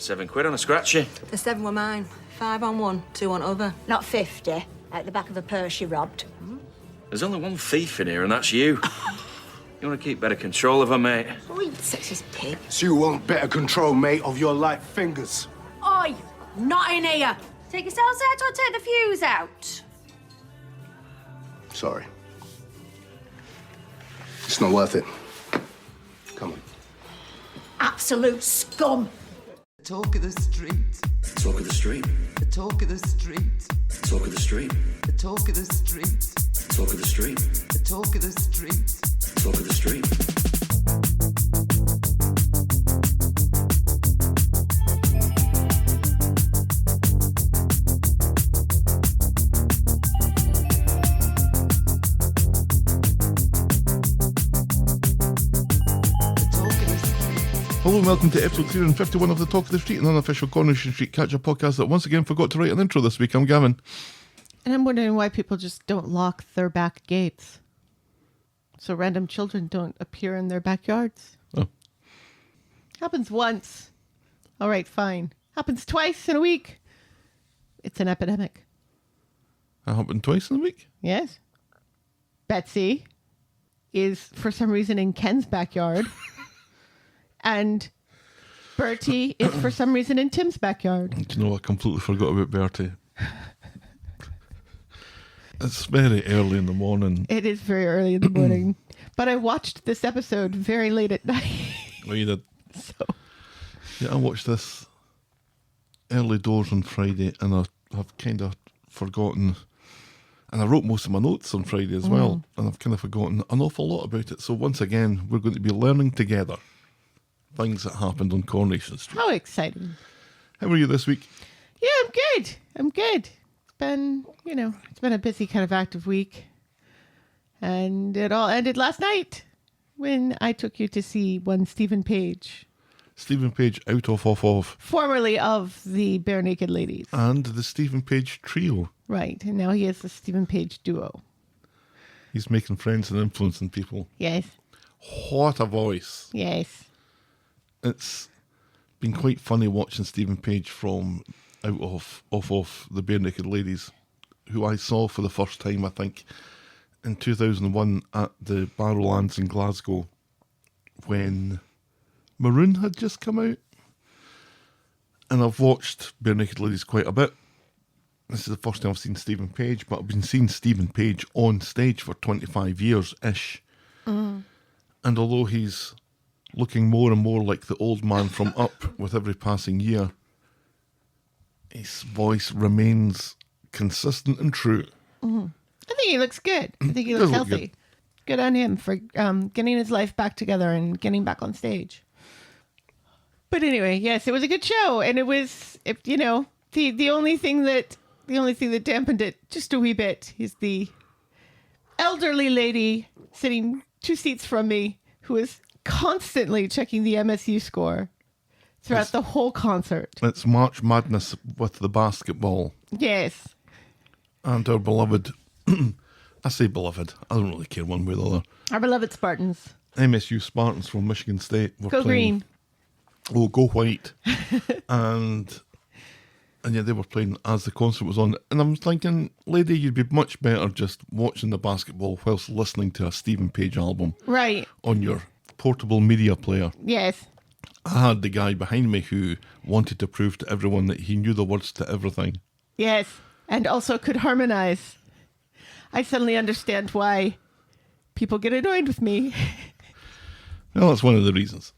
What, £7 on a scratchy? The 7 were mine. 5 on one, 2 on other. Not 50, out the back of a purse you robbed. There's only one thief in here, and that's you. You want to keep better control of her, mate? Oi, sexist pig. So you want better control, mate, of your light fingers. Oi, not in here. Take yourselves out or take the fuse out? Sorry. It's not worth it. Come on. Absolute scum. The talk of the street. Talk of the street. The talk of the street. Talk of the street. The talk of the street. Talk of the street. The talk of the street. Talk of the street. Hello and welcome to episode 351 of the Talk of the Street, an unofficial Coronation Street catch-up podcast that once again forgot to write an intro this week. I'm Gavin. And I'm wondering why people just don't lock their back gates. So random children don't appear in their backyards. Oh. Happens once. All right, fine. Happens twice in a week. It's an epidemic. That happened twice in a week? Yes. Betsy is, for some reason, in Ken's backyard. And Bertie is, for some reason, in Tim's backyard. Do you know, I completely forgot about Bertie. It's very early in the morning. It is very early in the morning. But I watched this episode very late at night. Oh, you did? So. Yeah, I watched this early doors on Friday and I've kind of forgotten, and I wrote most of my notes on Friday as well, and I've kind of forgotten an awful lot about it. So once again, we're going to be learning together things that happened on Coronation Street. How exciting. How are you this week? Yeah, I'm good. It's been, it's been a busy kind of active week. And it all ended last night when I took you to see one Stephen Page. Stephen Page out of. Formerly of the Bare Naked Ladies. And the Stephen Page trio. Right, and now he is the Stephen Page duo. He's making friends and influencing people. Yes. What a voice. Yes. It's been quite funny watching Stephen Page from out of the Bare Naked Ladies, who I saw for the first time, I think, in 2001 at the Barrowlands in Glasgow when Maroon had just come out. And I've watched Bare Naked Ladies quite a bit. This is the first time I've seen Stephen Page, but I've been seeing Stephen Page on stage for 25 years-ish. And although he's looking more and more like the old man from Up with every passing year, his voice remains consistent and true. I think he looks good. I think he looks healthy. Good on him for getting his life back together and getting back on stage. But anyway, yes, it was a good show, and it was, the only thing that dampened it just a wee bit is the elderly lady sitting 2 seats from me who is constantly checking the MSU score throughout the whole concert. It's March Madness with the basketball. Yes. And our beloved, I say beloved, I don't really care one way or the other. Our beloved Spartans. MSU Spartans from Michigan State were Go playing. green. Oh, go white. and yeah, they were playing as the concert was on. And I was thinking, lady, you'd be much better just watching the basketball whilst listening to a Stephen Page album. Right. On your portable media player. Yes. I had the guy behind me who wanted to prove to everyone that he knew the words to everything. Yes. And also could harmonize. I suddenly understand why people get annoyed with me. Well, that's one of the reasons.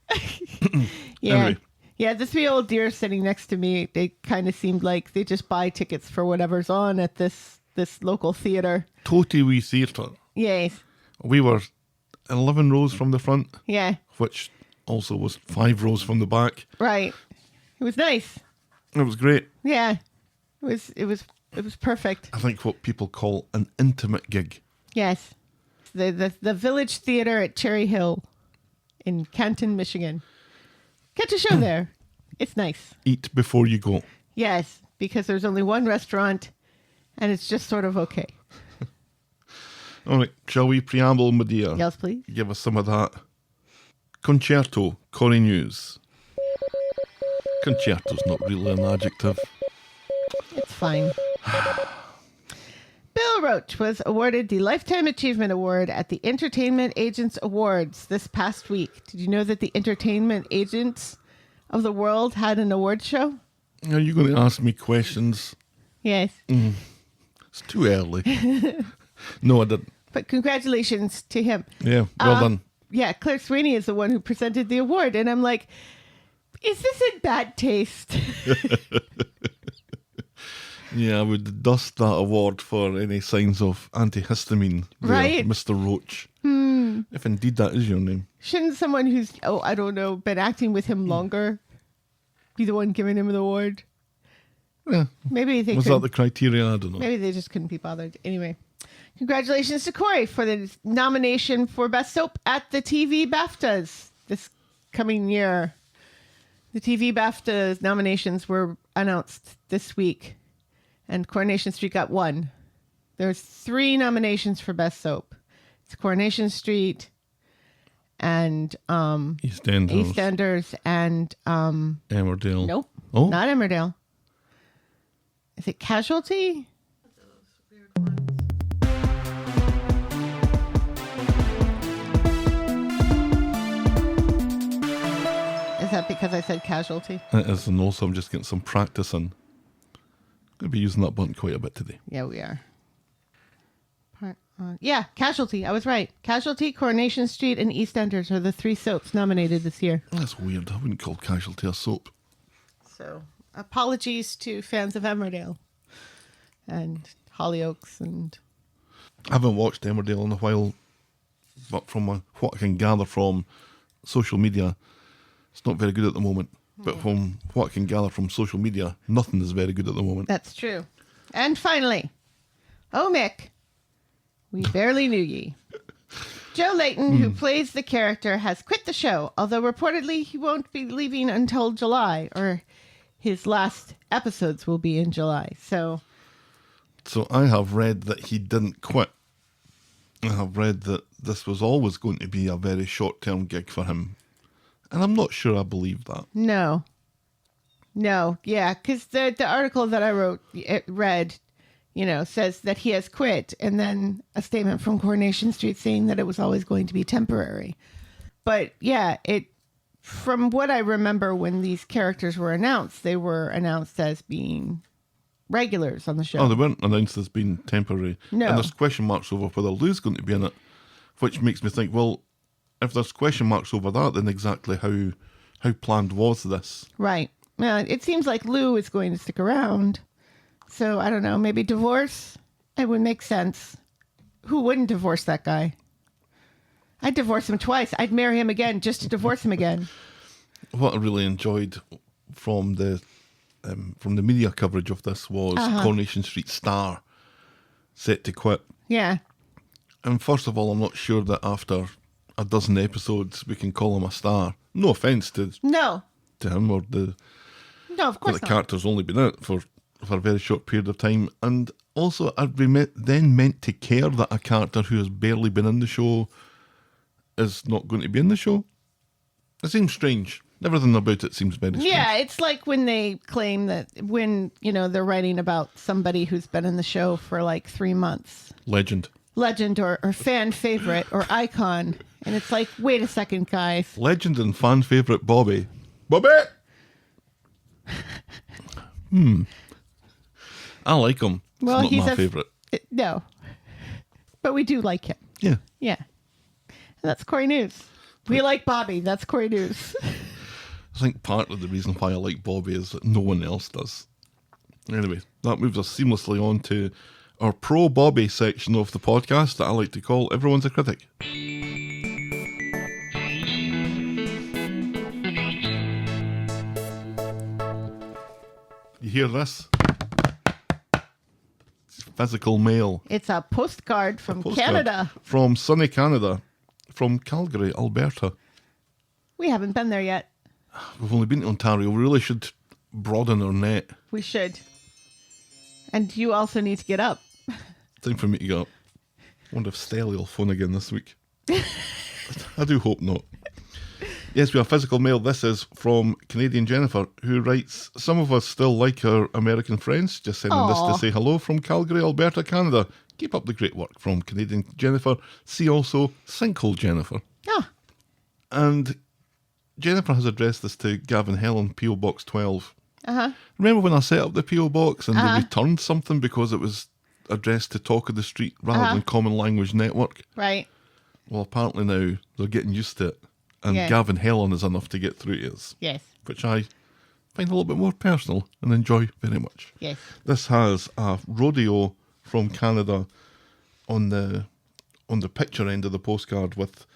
Yeah. Anyway. Yeah, the 3 old deer sitting next to me, they kind of seemed like they just buy tickets for whatever's on at this local theatre. Toty wee theatre. Yes. We were 11 rows from the front. Yeah. Which also was 5 rows from the back. Right. It was nice. It was great. Yeah. It was perfect. I think what people call an intimate gig. Yes. The Village Theatre at Cherry Hill in Canton, Michigan. Catch a show there. It's nice. Eat before you go. Yes, because there's only one restaurant and it's just sort of okay. All right, shall we preamble, my dear? Yes, please. Give us some of that. Concerto, Corrie News. Concerto's not really an adjective. It's fine. Bill Roach was awarded the Lifetime Achievement Award at the Entertainment Agents Awards this past week. Did you know that the Entertainment Agents of the world had an award show? Are you going to ask me questions? Yes. It's too early. No, I didn't. But congratulations to him. Yeah, well done. Yeah, Claire Sweeney is the one who presented the award. And I'm like, is this in bad taste? Yeah, I would dust that award for any signs of antihistamine. There, Right. Mr. Roach. If indeed that is your name. Shouldn't someone who's, I don't know, been acting with him longer be the one giving him the award? Yeah. Maybe they Was could. that the criteria? I don't know. Maybe they just couldn't be bothered. Anyway, congratulations to Corrie for the nomination for Best Soap at the TV BAFTAs this coming year. The TV BAFTA nominations were announced this week, and Coronation Street got one. There's 3 nominations for Best Soap. It's Coronation Street and EastEnders. EastEnders and Emmerdale. nope, Oh. not Emmerdale. Is it Casualty? Is that because I said Casualty? It is, and also I'm just getting some practice in. Going to be using that button quite a bit today. Yeah, we are. Yeah, Casualty. I was right. Casualty, Coronation Street, and EastEnders are the 3 soaps nominated this year. That's weird. I wouldn't call Casualty a soap. So, apologies to fans of Emmerdale and Hollyoaks and... I haven't watched Emmerdale in a while, but from what I can gather from social media, it's not very good at the moment. But from what I can gather from social media, nothing is very good at the moment. That's true. And finally, Mick, we barely knew ye. Joe Layton, who plays the character, has quit the show, although reportedly he won't be leaving until July, or his last episodes will be in July. So I have read that he didn't quit. I have read that this was always going to be a very short-term gig for him. And I'm not sure I believe that. No, yeah, because the article that I read, says that he has quit, and then a statement from Coronation Street saying that it was always going to be temporary. But yeah, from what I remember when these characters were announced, they were announced as being regulars on the show. Oh, they weren't announced as being temporary. No. And there's question marks over whether Lou's going to be in it, which makes me think, well, if there's question marks over that, then exactly how planned was this? Right. It seems like Lou is going to stick around. So I don't know, maybe divorce? It would make sense. Who wouldn't divorce that guy? I'd divorce him twice. I'd marry him again just to divorce him again. What I really enjoyed from the media coverage of this was Coronation Street star set to quit. Yeah. And first of all, I'm not sure that after a dozen episodes we can call him a star. No offence to him or the No, of course the not. character's only been out for a very short period of time. And also, I'd be then meant to care that a character who has barely been in the show is not going to be in the show. It seems strange. Everything about it seems very strange. Yeah, it's like when they claim that when, they're writing about somebody who's been in the show for like 3 months. Legend or fan favorite or icon. And it's like, wait a second, guys. Legend and fan favourite Bobby. Bobby! I like him. Well, He's he's not my a- favourite. No. But we do like him. Yeah. Yeah. And that's Corrie News. We like Bobby. That's Corrie News. I think part of the reason why I like Bobby is that no one else does. Anyway, that moves us seamlessly on to our pro-Bobby section of the podcast that I like to call Everyone's a Critic. You hear this? It's physical mail. It's a postcard from Postcard Canada. From sunny Canada. From Calgary, Alberta. We haven't been there yet. We've only been to Ontario. We really should broaden our net. We should. And you also need to get up. Time for me to get up. I wonder if Stelly will phone again this week. I do hope not. Yes, we have physical mail. This is from Canadian Jennifer, who writes, some of us still like our American friends. Just sending this to say hello from Calgary, Alberta, Canada. Keep up the great work from Canadian Jennifer. See also Sinkhole Jennifer. Ah. And Jennifer has addressed this to Gavin Helen, P.O. Box 12. Uh-huh. Remember when I set up the P.O. Box and they returned something because it was addressed to Talk of the Street rather than Common Language Network? Right. Well, apparently now they're getting used to it. And Yeah. Gavin Helen is enough to get through to us. Yes. Which I find a little bit more personal and enjoy very much. Yes. This has a rodeo from Canada on the picture end of the postcard with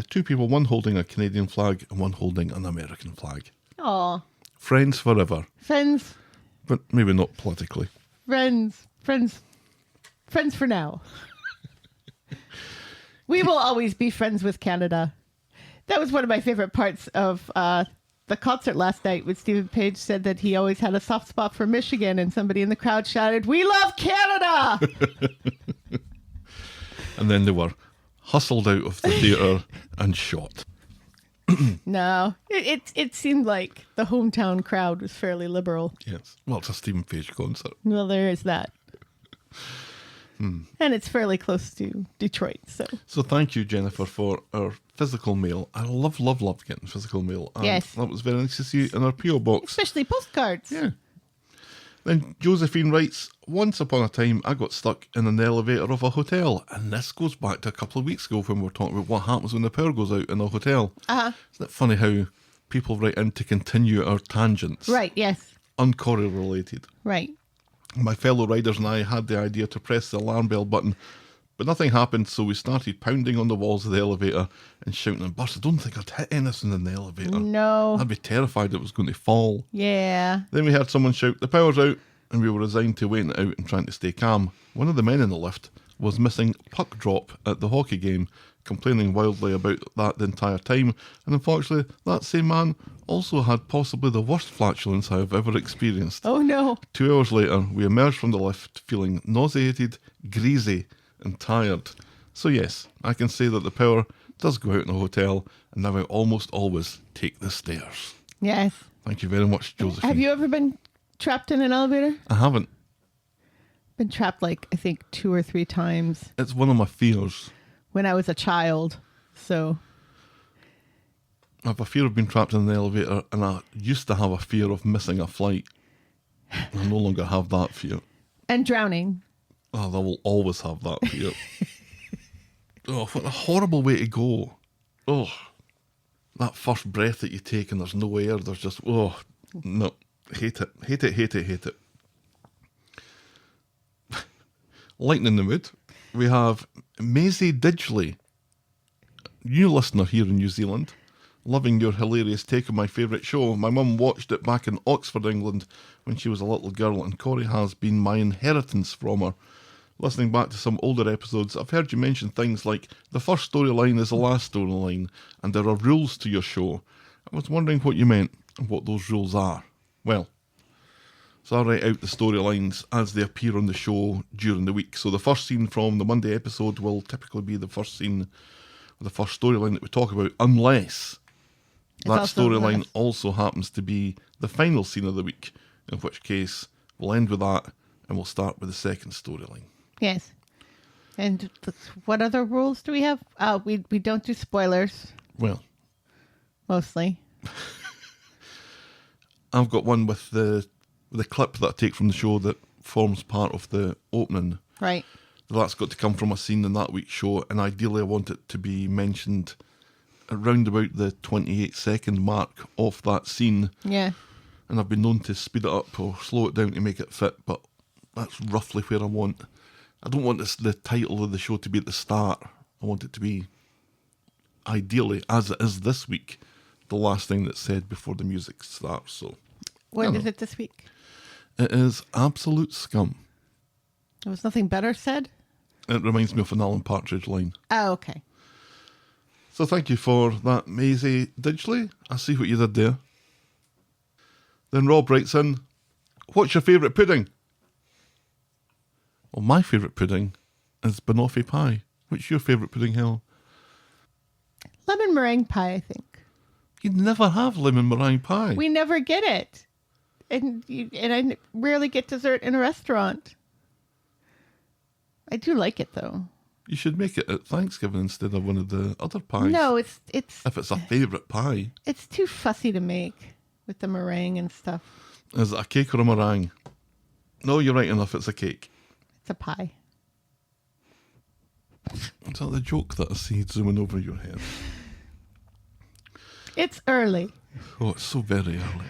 two people, one holding a Canadian flag and one holding an American flag. Aw. Friends forever, Friends. but maybe not politically. Friends for now. We will always be friends with Canada. That was one of my favorite parts of the concert last night when Stephen Page said that he always had a soft spot for Michigan, and somebody in the crowd shouted, "We love Canada!" And then they were hustled out of the theatre and shot. No, it seemed like the hometown crowd was fairly liberal. Yes. Well, it's a Stephen Page concert. Well, there is that. And it's fairly close to Detroit, so. So thank you, Jennifer, for our physical mail. I love getting physical mail. And Yes. that was very nice to see in our P.O. box. Especially postcards. Yeah. Then Josephine writes, once upon a time I got stuck in an elevator of a hotel. And this goes back to a couple of weeks ago when we were talking about what happens when the power goes out in a hotel. Uh-huh. Isn't it funny how people write in to continue our tangents? Right, yes. Uncorrelated. Right. My fellow riders and I had the idea to press the alarm bell button, but nothing happened, so we started pounding on the walls of the elevator and shouting and burst. I don't think I'd hit anything in the elevator. No. I'd be terrified it was going to fall. Yeah. Then we heard someone shout, "The power's out," and we were resigned to waiting it out and trying to stay calm. One of the men in the lift was missing puck drop at the hockey game, complaining wildly about that the entire time, and unfortunately that same man also had possibly the worst flatulence I have ever experienced. Oh, no. 2 hours later, we emerged from the lift feeling nauseated, greasy and tired. So yes, I can say that the power does go out in a hotel, and now I almost always take the stairs. Yes. Thank you very much, Josephine. Have you ever been trapped in an elevator? I haven't. Been trapped like, I think, 2 or 3 times It's one of my fears. when I was a child. So, I have a fear of being trapped in an elevator, and I used to have a fear of missing a flight. I no longer have that fear. and drowning. Oh, I will always have that fear. Oh, what a horrible way to go. Oh, that first breath that you take and there's no air, there's just, oh, no. Hate it. Hate it, hate it, hate it. Lightening the mood, we have Maisie Didgley, new listener here in New Zealand. Loving your hilarious take on my favourite show. My mum watched it back in Oxford, England, when she was a little girl, and Corrie has been my inheritance from her. Listening back to some older episodes, I've heard you mention things like the first storyline is the last storyline, and there are rules to your show. I was wondering what you meant and what those rules are. Well, so I write out the storylines as they appear on the show during the week. So the first scene from the Monday episode will typically be the first scene, or the first storyline that we talk about, unless that storyline also happens to be the final scene of the week, in which case we'll end with that and we'll start with the second storyline. Yes. And what other rules do we have? We don't do spoilers. Well, mostly. I've got one with the clip that I take from the show that forms part of the opening. Right. That's got to come from a scene in that week's show, and ideally I want it to be mentioned around about the 28-second mark of that scene. Yeah. And I've been known to speed it up or slow it down to make it fit, but that's roughly where I want. I don't want the title of the show to be at the start. I want it to be, ideally, as it is this week, the last thing that's said before the music starts. So, When is it this week? It is absolute scum. There was nothing better said? It reminds me of an Alan Partridge line. Oh, okay. So thank you for that, Maisie Didgley. I see what you did there. Then Rob writes in, what's your favourite pudding? Well, my favourite pudding is banoffee pie. What's your favourite pudding, Helen? Lemon meringue pie, I think. You'd never have lemon meringue pie. We never get it. And I rarely get dessert in a restaurant. I do like it, though. You should make it at Thanksgiving instead of one of the other pies. No, it's If it's a favourite pie. it's too fussy to make with the meringue and stuff. Is it a cake or a meringue? No, you're right enough. It's a cake. It's a pie. Is that the joke that I see zooming over your head? It's early. Oh, it's so very early.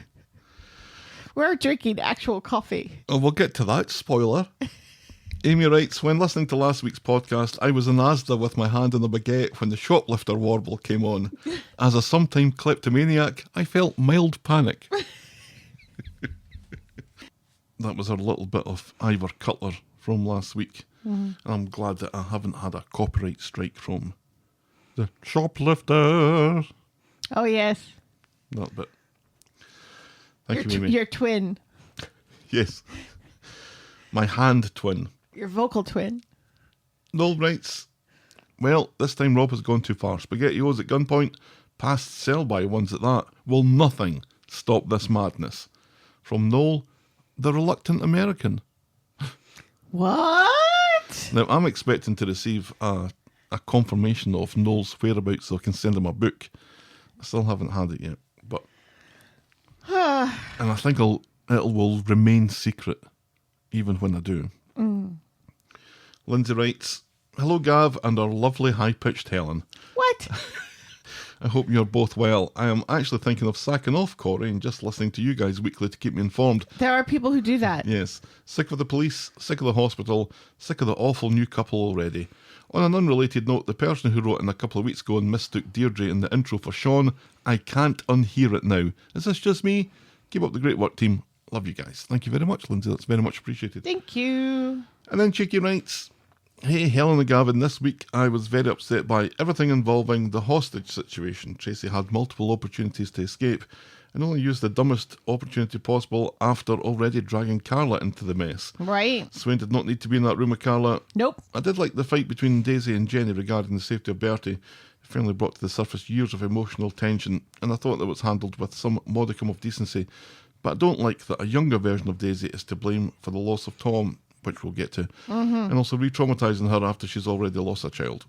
We're drinking actual coffee. Oh, we'll get to that. Spoiler. Amy writes, when listening to last week's podcast, I was in Asda with my hand on the baguette when the shoplifter warble came on. As a sometime kleptomaniac, I felt mild panic. That was our little bit of Ivor Cutler from last week. And I'm glad that I haven't had a copyright strike from the shoplifter. Oh, yes. That bit. Thank you, Amy. Your twin. Yes. My hand twin. Your vocal twin. Noel writes, well, this time Rob has gone too far. SpaghettiOs at gunpoint, past sell-by ones at that. Will nothing stop this madness? From Noel, the reluctant American. What? Now, I'm expecting to receive a confirmation of Noel's whereabouts so I can send him a book. I still haven't had it yet, but... and I think it will remain secret even when I do. Lindsay writes, hello Gav and our lovely high-pitched Helen. What? I hope you're both well. I am actually thinking of sacking off Corrie and just listening to you guys weekly to keep me informed. There are people who do that. Yes. Sick of the police, sick of the hospital, sick of the awful new couple already. On an unrelated note, the person who wrote in a couple of weeks ago and mistook Deirdre in the intro for Sean, I can't unhear it now. Is this just me? Keep up the great work, team. Love you guys. Thank you very much, Lindsay. That's very much appreciated. Thank you. And then Cheeky writes, hey, Helen and Gavin, this week I was very upset by everything involving the hostage situation. Tracy had multiple opportunities to escape and only used the dumbest opportunity possible after already dragging Carla into the mess. Right. Swain did not need to be in that room with Carla. Nope. I did like the fight between Daisy and Jenny regarding the safety of Bertie. It finally brought to the surface years of emotional tension, and I thought that was handled with some modicum of decency. But I don't like that a younger version of Daisy is to blame for the loss of Tom, which we'll get to, and also re-traumatising her after she's already lost a child.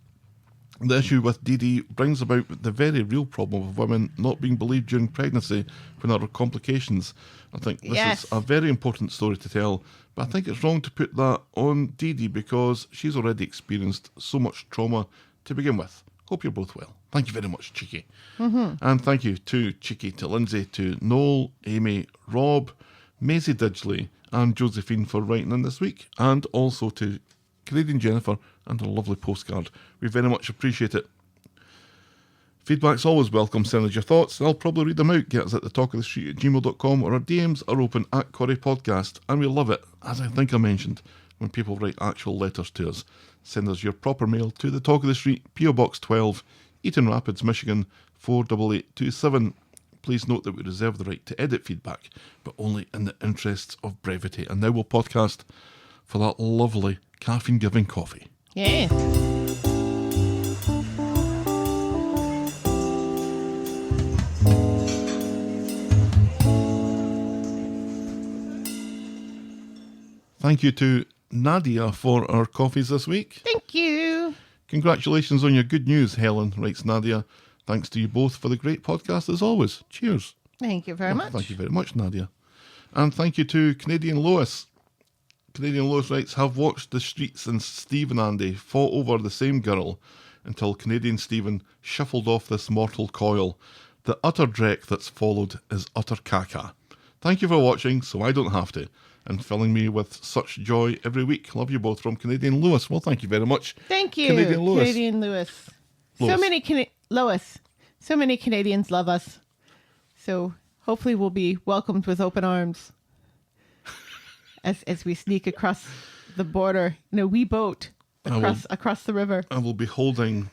The issue with Dee Dee brings about the very real problem of women not being believed during pregnancy when there are complications. I think this is a very important story to tell, but I think it's wrong to put that on Dee Dee because she's already experienced so much trauma to begin with. Hope you're both well. Thank you very much, Cheeky. And thank you to Cheeky, to Lindsay, to Noel, Amy, Rob, Maisie Didgley, and Josephine for writing in this week, and also to Canadian Jennifer and a lovely postcard. We very much appreciate it. Feedback's always welcome. Send us your thoughts and I'll probably read them out. Get us at thetalkofthestreet@gmail.com, or our DMs are open at Corrie Podcast, and we love it, as I think I mentioned, when people write actual letters to us. Send us your proper mail to the Talk of the Street, PO Box 12, Eaton Rapids, Michigan 48827. Please note that we reserve the right to edit feedback, but only in the interests of brevity. And now we'll podcast for that lovely caffeine-giving coffee. Yeah. Thank you to Nadia for our coffees this week. Thank you. Congratulations on your good news, Helen, writes Nadia. Thanks to you both for the great podcast as always. Cheers. Thank you very much. Thank you very much, Nadia. And thank you to Canadian Lois. Canadian Lois writes, have watched the street since Steve and Andy fought over the same girl until Canadian Stephen shuffled off this mortal coil. The utter dreck that's followed is utter caca. Thank you for watching, so I don't have to, and filling me with such joy every week. Love you both, from Canadian Lewis. Well, thank you very much. Thank you, Canadian Lewis. Canadian Lewis. So many Lois. So many Canadians love us. So hopefully we'll be welcomed with open arms as we sneak across the border in a wee boat across the river. I will be holding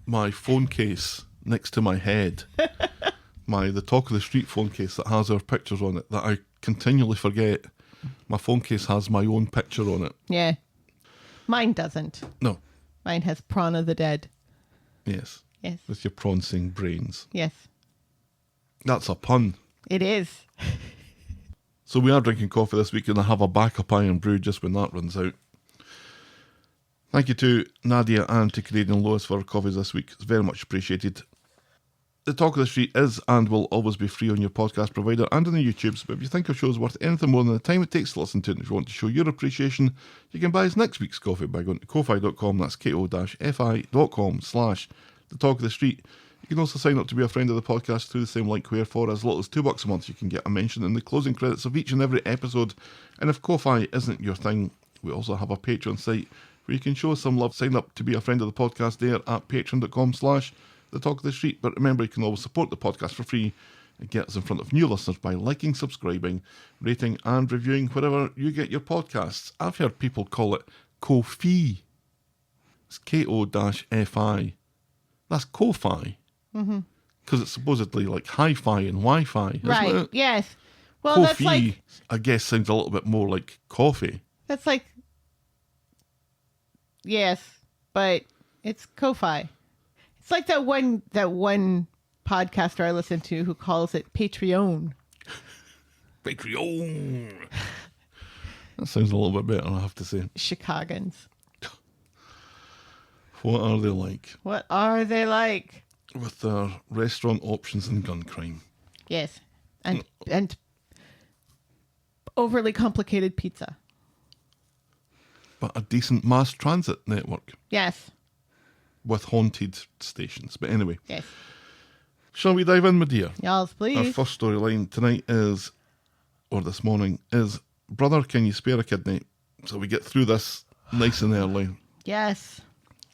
my phone case next to my head. The Talk of the Street phone case that has our pictures on it that I continually forget. My phone case has my own picture on it. Yeah. Mine doesn't. No. Mine has Prawn of the Dead. Yes. Yes. With your prancing brains. Yes. That's a pun. It is. So we are drinking coffee this week, and I have a backup iron brew just when that runs out. Thank you to Nadia and to Canadian Lois for our coffees this week. It's very much appreciated. The Talk of the Street is and will always be free on your podcast provider and on the YouTubes, but if you think our show is worth anything more than the time it takes to listen to it, and if you want to show your appreciation, you can buy us next week's coffee by going to ko-fi.com, that's ko-fi.com/The Talk of the Street. You can also sign up to be a friend of the podcast through the same link, where for as little as $2 a month you can get a mention in the closing credits of each and every episode. And if Ko-Fi isn't your thing, we also have a Patreon site where you can show us some love. Sign up to be a friend of the podcast there at patreon.com/The Talk of the Street. But remember, you can always support the podcast for free and get us in front of new listeners by liking, subscribing, rating and reviewing wherever you get your podcasts. I've heard people call it Ko-Fi. It's Ko-Fi. That's Ko-Fi. Because it's supposedly like hi-fi and Wi-Fi, isn't Right. it? Yes. Well, Ko-Fi, that's like I guess, sounds a little bit more like coffee. That's like, yes, but it's Ko-Fi. It's like that one podcaster I listen to who calls it Patreon. Patreon. That sounds a little bit better, I have to say. Chicagans. What are they like? What are they like? With their restaurant options and gun crime. Yes, and overly complicated pizza. But a decent mass transit network Yes. with haunted stations. But anyway, Yes. shall we dive in, my dear? Y'all, please. Our first storyline tonight is, or this morning, is Brother, Can You Spare a Kidney? So we get through this nice and early. Yes.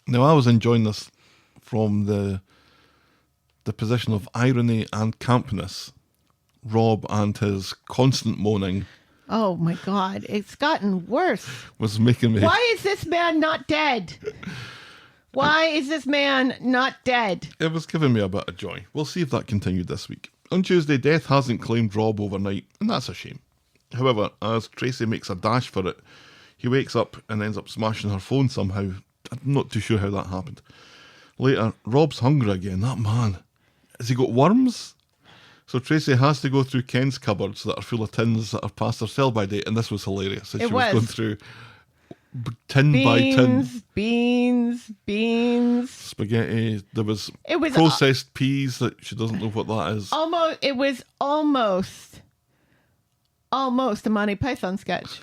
Now, I was enjoying this from the position of irony and campness. Rob and his constant moaning Oh my God, it's gotten worse. was making me... Why is this man not dead? Why is this man not dead? It was giving me a bit of joy. We'll see if that continued this week. On Tuesday, death hasn't claimed Rob overnight, and that's a shame. However, as Tracy makes a dash for it, he wakes up and ends up smashing her phone somehow. I'm not too sure how that happened. Later, Rob's hungry again. That man. Has he got worms? So Tracy has to go through Ken's cupboards that are full of tins that are past their sell-by date, and this was hilarious. As It she was was. going through tin by tin. Beans. Spaghetti. There was It was processed peas that she doesn't know what that is. It was almost a Monty Python sketch.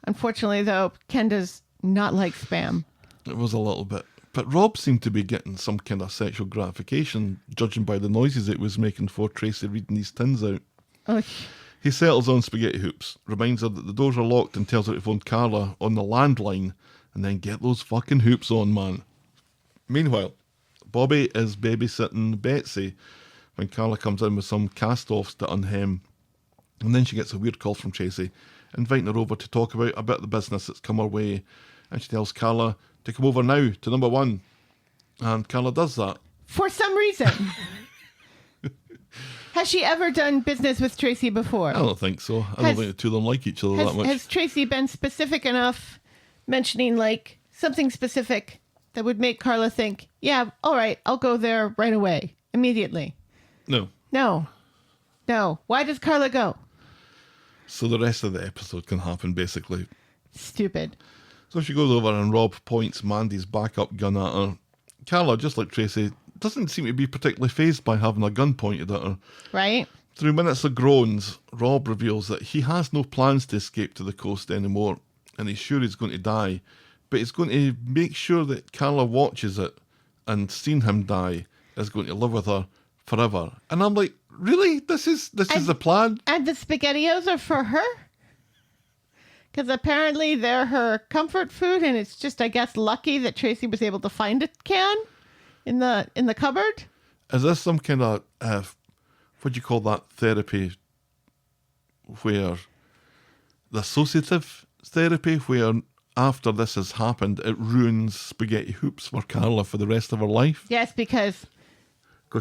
Unfortunately, though, Ken does not like spam. It was a little bit. But Rob seemed to be getting some kind of sexual gratification, judging by the noises it was making for Tracy reading these tins out. Oh, He settles on spaghetti hoops, reminds her that the doors are locked, and tells her to phone Carla on the landline, and then get those fucking hoops on, man. Meanwhile, Bobby is babysitting Betsy when Carla comes in with some cast-offs to unhem, and then she gets a weird call from Tracy, inviting her over to talk about a bit of the business that's come her way, and she tells Carla to come over now to number 1, and Carla does that. for some reason. Has she ever done business with Tracy before? I don't think so. I don't think the two of them like each other that much. Has Tracy been specific enough, mentioning like something specific that would make Carla think, yeah, all right, I'll go there right away, immediately? No. No. Why does Carla go? So the rest of the episode can happen, basically. Stupid. So she goes over and Rob points Mandy's backup gun at her. Carla, just like Tracy, doesn't seem to be particularly fazed by having a gun pointed at her. Right? Through minutes of groans, Rob reveals that he has no plans to escape to the coast anymore, and he's sure he's going to die, but he's going to make sure that Carla watches it, and seeing him die is going to live with her forever. And I'm like, really? This is the plan? And the SpaghettiOs are for her? Because apparently they're her comfort food, and it's just, I guess, lucky that Tracy was able to find a can in the cupboard. Is this some kind of, what do you call that therapy, where, the associative therapy, where after this has happened, it ruins spaghetti hoops for Carla for the rest of her life? Yes, because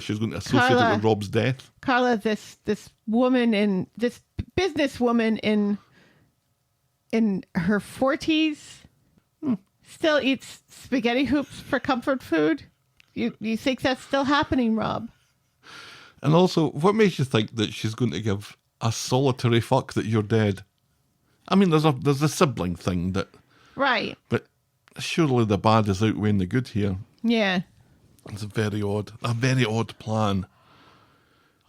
She's going to associate it with Rob's death. Carla, this businesswoman in her 40s, still eats spaghetti hoops for comfort food. You think that's still happening, Rob? And also, what makes you think that she's going to give a solitary fuck that you're dead? I mean, there's a sibling thing that... Right. But surely the bad is outweighing the good here. Yeah. It's a very odd plan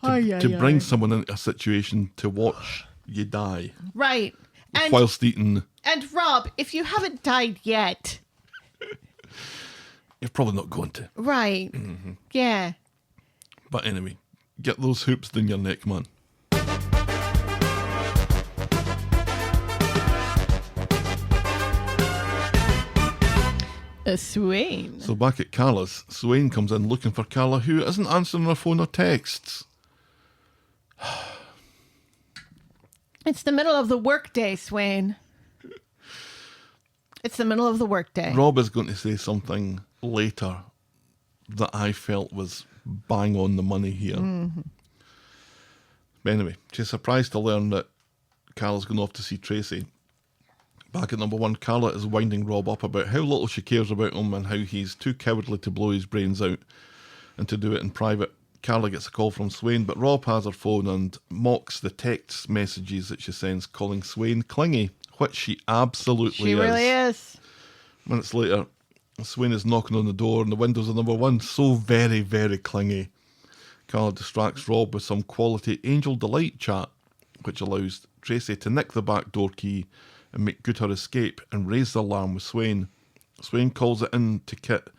to bring someone into a situation to watch you die. Right. And, whilst eating... And Rob, if you haven't died yet... You're probably not going to. Right. Yeah. But anyway, get those hoops down your neck, man. Swain. So back at Carla's, Swain comes in looking for Carla, who isn't answering her phone or texts. It's the middle of the workday, Swain. It's the middle of the workday. Rob is going to say something later that I felt was bang on the money here. Mm-hmm. But anyway, she's surprised to learn that Carla's going off to see Tracy. Back at number 1, Carla is winding Rob up about how little she cares about him and how he's too cowardly to blow his brains out and to do it in private. Carla gets a call from Swain, but Rob has her phone and mocks the text messages that she sends, calling Swain clingy, which she absolutely is. She really is. Minutes later, Swain is knocking on the door and the windows of number 1, so very, very clingy. Carla distracts Rob with some quality Angel Delight chat, which allows Tracy to nick the back door key and make good her escape and raise the alarm with Swain. Swain calls it in to Kit,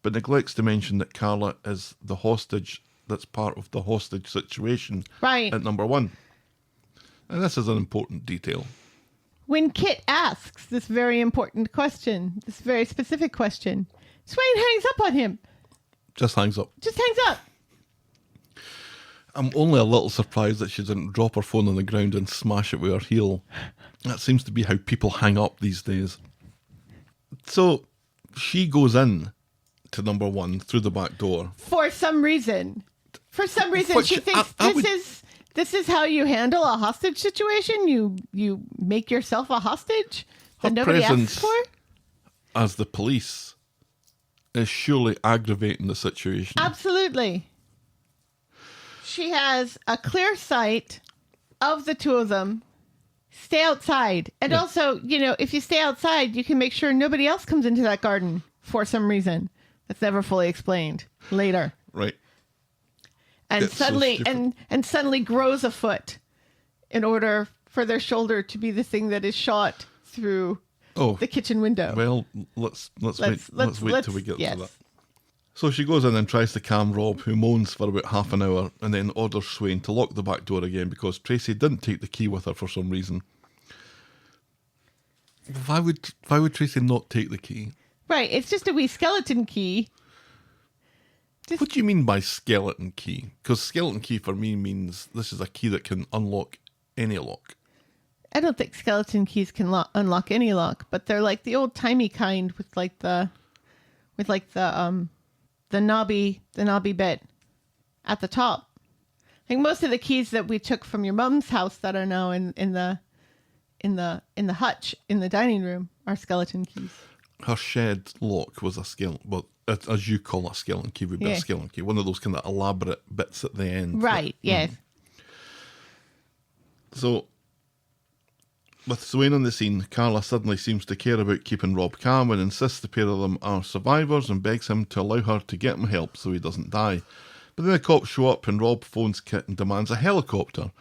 but neglects to mention that Carla is the hostage that's part of the hostage situation at number 1. And this is an important detail. When Kit asks this very important question, this very specific question, Swain hangs up on him. Just hangs up. Just hangs up. I'm only a little surprised that she didn't drop her phone on the ground and smash it with her heel. That seems to be how people hang up these days. So she goes in to number 1 through the back door. For some reason. Which She thinks this is how you handle a hostage situation? You make yourself a hostage that nobody asks for? As the police is surely aggravating the situation. Absolutely. She has a clear sight of the two of them. Stay outside. And also, if you stay outside, you can make sure nobody else comes into that garden for some reason. That's never fully explained later. Right. And It's suddenly so and suddenly grows a foot in order for their shoulder to be the thing that is shot through the kitchen window. Well, let's wait till we get to that. So she goes in and tries to calm Rob, who moans for about half an hour, and then orders Swain to lock the back door again because Tracy didn't take the key with her for some reason. Why would Tracy not take the key? Right, it's just a wee skeleton key. What do you mean by skeleton key? Because skeleton key for me means this is a key that can unlock any lock. I don't think skeleton keys can unlock any lock, but they're like the old timey kind with the knobby bit at the top. I think most of the keys that we took from your mum's house that are now in the hutch in the dining room are skeleton keys. Her shed lock was a skeleton, well, as you call a skeleton key, would be a skeleton key. One of those kind of elaborate bits at the end. Right, yes. So, with Swain on the scene, Carla suddenly seems to care about keeping Rob calm and insists the pair of them are survivors and begs him to allow her to get him help so he doesn't die. But then the cops show up and Rob phones Kit and demands a helicopter.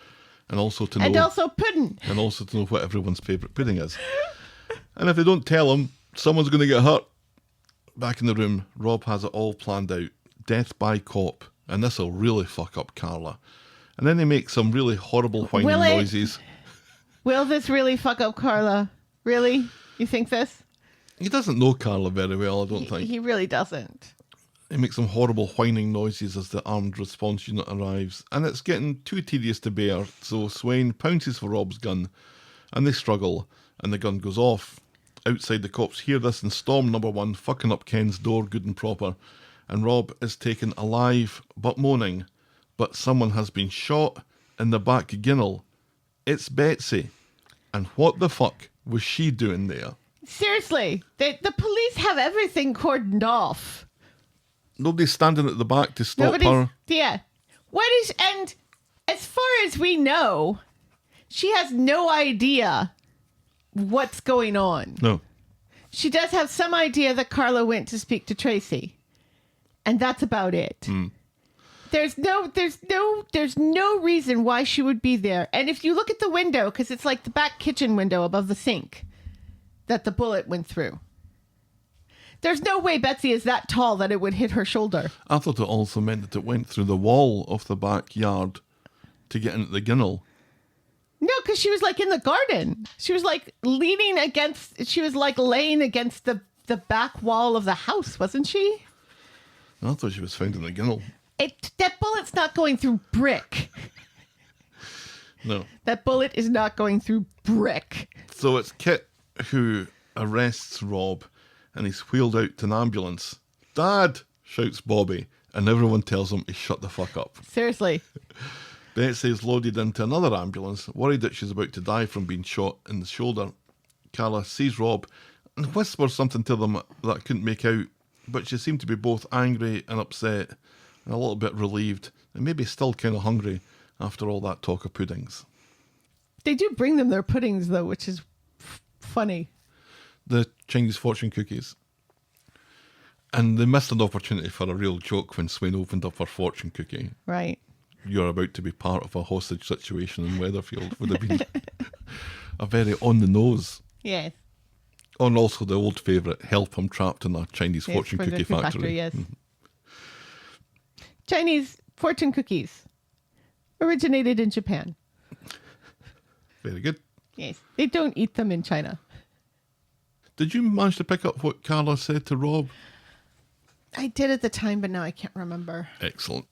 And also to know pudding. And also to know what everyone's favourite pudding is. And if they don't tell him, someone's going to get hurt. Back in the room, Rob has it all planned out. Death by cop. And this will really fuck up Carla. And then they make some really horrible whining noises. Will this really fuck up Carla? Really? You think this? He doesn't know Carla very well, I don't think. He really doesn't. He makes some horrible whining noises as the armed response unit arrives. And it's getting too tedious to bear, so Swain pounces for Rob's gun. And they struggle, and the gun goes off. Outside, the cops hear this and storm number 1, fucking up Ken's door good and proper. And Rob is taken alive, but moaning. But someone has been shot in the back ginnel. It's Betsy. And what the fuck was she doing there? Seriously, the police have everything cordoned off. Nobody's standing at the back to stop her. Yeah. And as far as we know, she has no idea what's going on. No. She does have some idea that Carla went to speak to Tracy. And that's about it. There's no reason why she would be there. And if you look at the window, because it's like the back kitchen window above the sink that the bullet went through. There's no way Betsy is that tall that it would hit her shoulder. I thought it also meant that it went through the wall of the backyard to get into the ginnel. No, because she was like in the garden. She was like laying against the back wall of the house, wasn't she? I thought she was found in the ginnel. That bullet's not going through brick. No. That bullet is not going through brick. So it's Kit who arrests Rob and he's wheeled out to an ambulance. Dad, shouts Bobby, and everyone tells him to shut the fuck up. Seriously. Betsy is loaded into another ambulance, worried that she's about to die from being shot in the shoulder. Carla sees Rob and whispers something to them that I couldn't make out, but she seemed to be both angry and upset and a little bit relieved and maybe still kind of hungry after all that talk of puddings. They do bring them their puddings, though, which is funny. The Chinese fortune cookies. And they missed an opportunity for a real joke when Swain opened up her fortune cookie. Right. You're about to be part of a hostage situation in Weatherfield would have been a very on the nose. Yes. And also the old favourite, help, I'm trapped in a Chinese fortune cookie factory. Yes. Chinese fortune cookies originated in Japan. Very good. Yes. They don't eat them in China. Did you manage to pick up what Carla said to Rob? I did at the time, but now I can't remember. Excellent.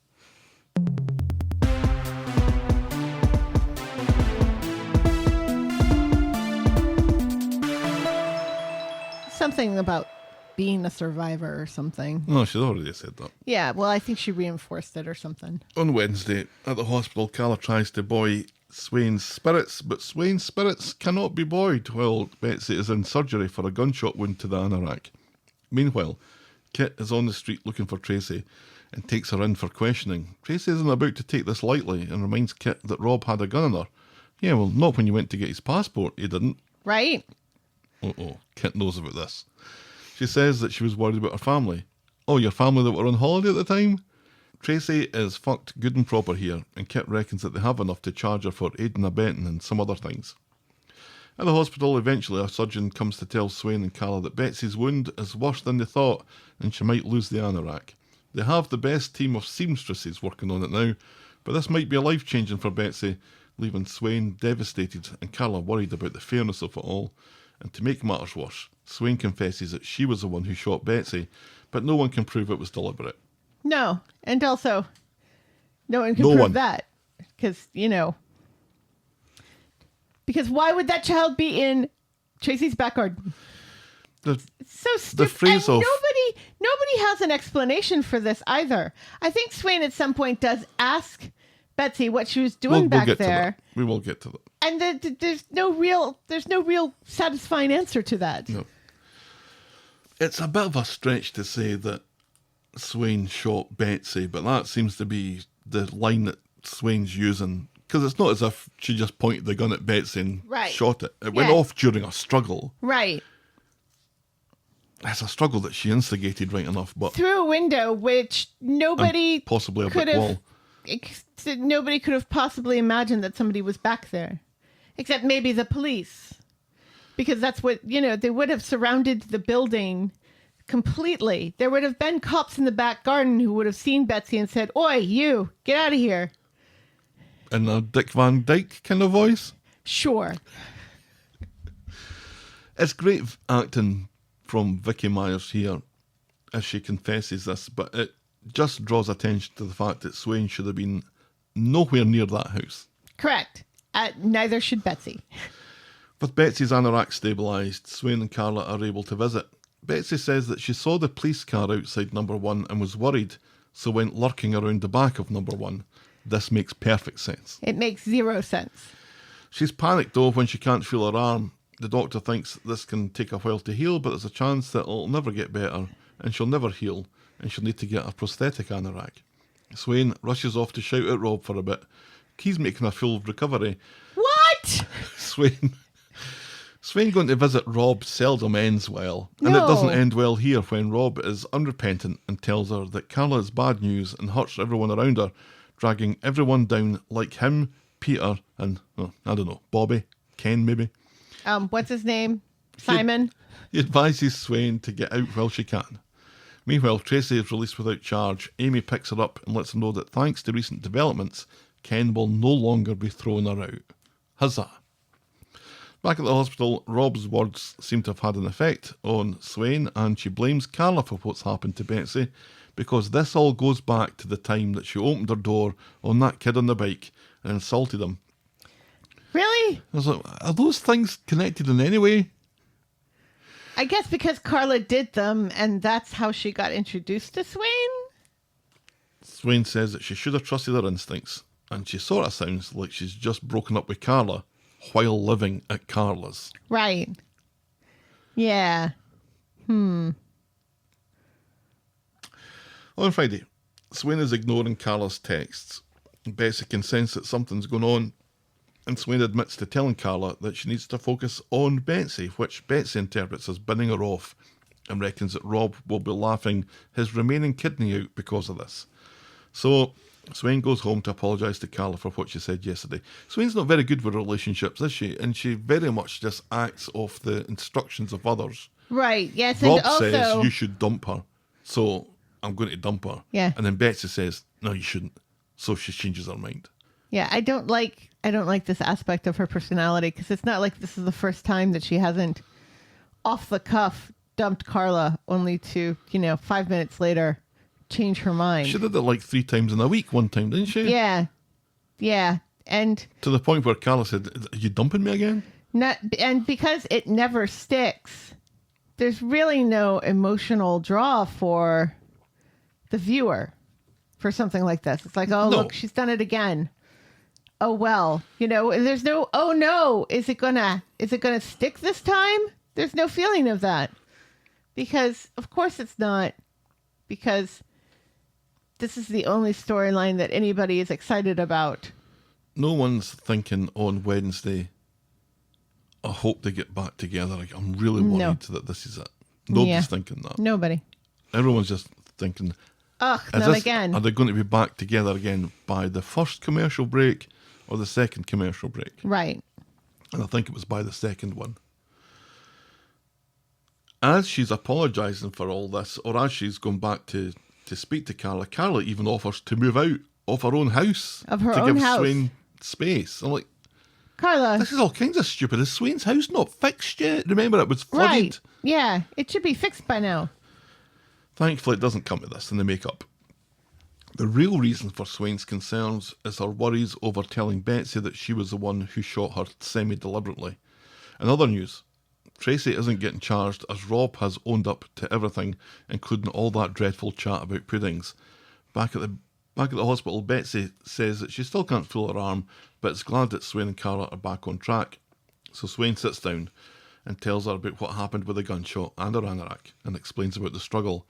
Something about being a survivor or something. No, she's already said that. Yeah, well, I think she reinforced it or something. On Wednesday, at the hospital, Carla tries to buoy Swain's spirits, but Swain's spirits cannot be buoyed while Betsy is in surgery for a gunshot wound to the anorak. Meanwhile, Kit is on the street looking for Tracy and takes her in for questioning. Tracy isn't about to take this lightly and reminds Kit that Rob had a gun on her. Yeah, well, not when you went to get his passport, he didn't. Right? Kit knows about this. She says that she was worried about her family. Oh, your family that were on holiday at the time? Tracy is fucked good and proper here, and Kit reckons that they have enough to charge her for aiding and abetting and some other things. At the hospital, eventually a surgeon comes to tell Swain and Carla that Betsy's wound is worse than they thought, and she might lose the anorak. They have the best team of seamstresses working on it now, but this might be a life-changing for Betsy, leaving Swain devastated and Carla worried about the fairness of it all. And to make matters worse, Swain confesses that she was the one who shot Betsy, but no one can prove it was deliberate. No. And also, no one can prove that. Because, because why would that child be in Tracy's back garden? It's so stupid. The phrase and of... nobody has an explanation for this either. I think Swain at some point does ask Betsy what she was doing back there. We will get to that. And there's no real satisfying answer to that. No. It's a bit of a stretch to say that Swain shot Betsy, but that seems to be the line that Swain's using. Because it's not as if she just pointed the gun at Betsy and shot it. It went off during a struggle. Right. It's a struggle that she instigated right enough, but... Through a window, which nobody... Possibly a brick wall. Nobody could have possibly imagined that somebody was back there. Except maybe the police. Because that's what, they would have surrounded the building completely. There would have been cops in the back garden who would have seen Betsy and said, "Oi, you, get out of here." In a Dick Van Dyke kind of voice? Sure. It's great acting from Vicky Myers here as she confesses this, but it just draws attention to the fact that Swain should have been nowhere near that house. Correct. Neither should Betsy. With Betsy's anorak stabilised, Swain and Carla are able to visit. Betsy says that she saw the police car outside number 1 and was worried, so went lurking around the back of number 1. This makes perfect sense. It makes zero sense. She's panicked though when she can't feel her arm. The doctor thinks this can take a while to heal, but there's a chance that it'll never get better, and she'll never heal, and she'll need to get a prosthetic anorak. Swain rushes off to shout at Rob for a bit. He's making a full recovery. What? Swain going to visit Rob seldom ends well. And No. it doesn't end well here when Rob is unrepentant and tells her that Carla is bad news and hurts everyone around her, dragging everyone down like him, Peter, and, I don't know, Bobby, Ken maybe. What's his name? Simon? He advises Swain to get out while she can. Meanwhile, Tracy is released without charge. Amy picks her up and lets her know that thanks to recent developments, Ken will no longer be throwing her out. Huzzah. Back at the hospital, Rob's words seem to have had an effect on Swain, and she blames Carla for what's happened to Betsy, because this all goes back to the time that she opened her door on that kid on the bike and insulted him. Really? I was like, are those things connected in any way? I guess because Carla did them, and that's how she got introduced to Swain? Swain says that she should have trusted her instincts, and she sort of sounds like she's just broken up with Carla while living at Carla's. Right. Yeah. On Friday, Swain is ignoring Carla's texts. Betsy can sense that something's going on, and Swain admits to telling Carla that she needs to focus on Betsy, which Betsy interprets as binning her off, and reckons that Rob will be laughing his remaining kidney out because of this. So Swain goes home to apologise to Carla for what she said yesterday. Swain's not very good with relationships, is she? And she very much just acts off the instructions of others. Right, yes, Rob and also... says, you should dump her, so I'm going to dump her. Yeah. And then Betsy says, no, you shouldn't. So she changes her mind. Yeah, I don't like this aspect of her personality, because it's not like this is the first time that she hasn't off the cuff dumped Carla, only to, 5 minutes later change her mind. She did it like 3 times in a week one time, didn't she? Yeah. And To the point where Carla said, are you dumping me again? and because it never sticks, there's really no emotional draw for the viewer for something like this. It's like, oh, No. look, she's done it again. Oh, well, there's no, oh no, is it gonna stick this time? There's no feeling of that, because of course it's not, because this is the only storyline that anybody is excited about. No one's thinking on Wednesday, I hope they get back together. Like, I'm really worried that this is it. Nobody's thinking that. Nobody. Everyone's just thinking, Ugh, not again. Are they going to be back together again by the first commercial break or the second commercial break? Right. And I think it was by the second one. As she's apologising for all this, or as she's going back to speak to Carla, Carla even offers to move out of her own house. Of her to own give house. Swain space. I'm like, Carla. this is all kinds of stupid. Is Swain's house not fixed yet? Remember, it was flooded. Right. Yeah, it should be fixed by now. Thankfully, it doesn't come to this, and they make up. The real reason for Swain's concerns is her worries over telling Betsy that she was the one who shot her semi-deliberately. In other news, Tracy isn't getting charged as Rob has owned up to everything, including all that dreadful chat about puddings. Back at the hospital, Betsy says that she still can't feel her arm, but is glad that Swain and Carla are back on track. So Swain sits down and tells her about what happened with the gunshot and her anorak, and explains about the struggle.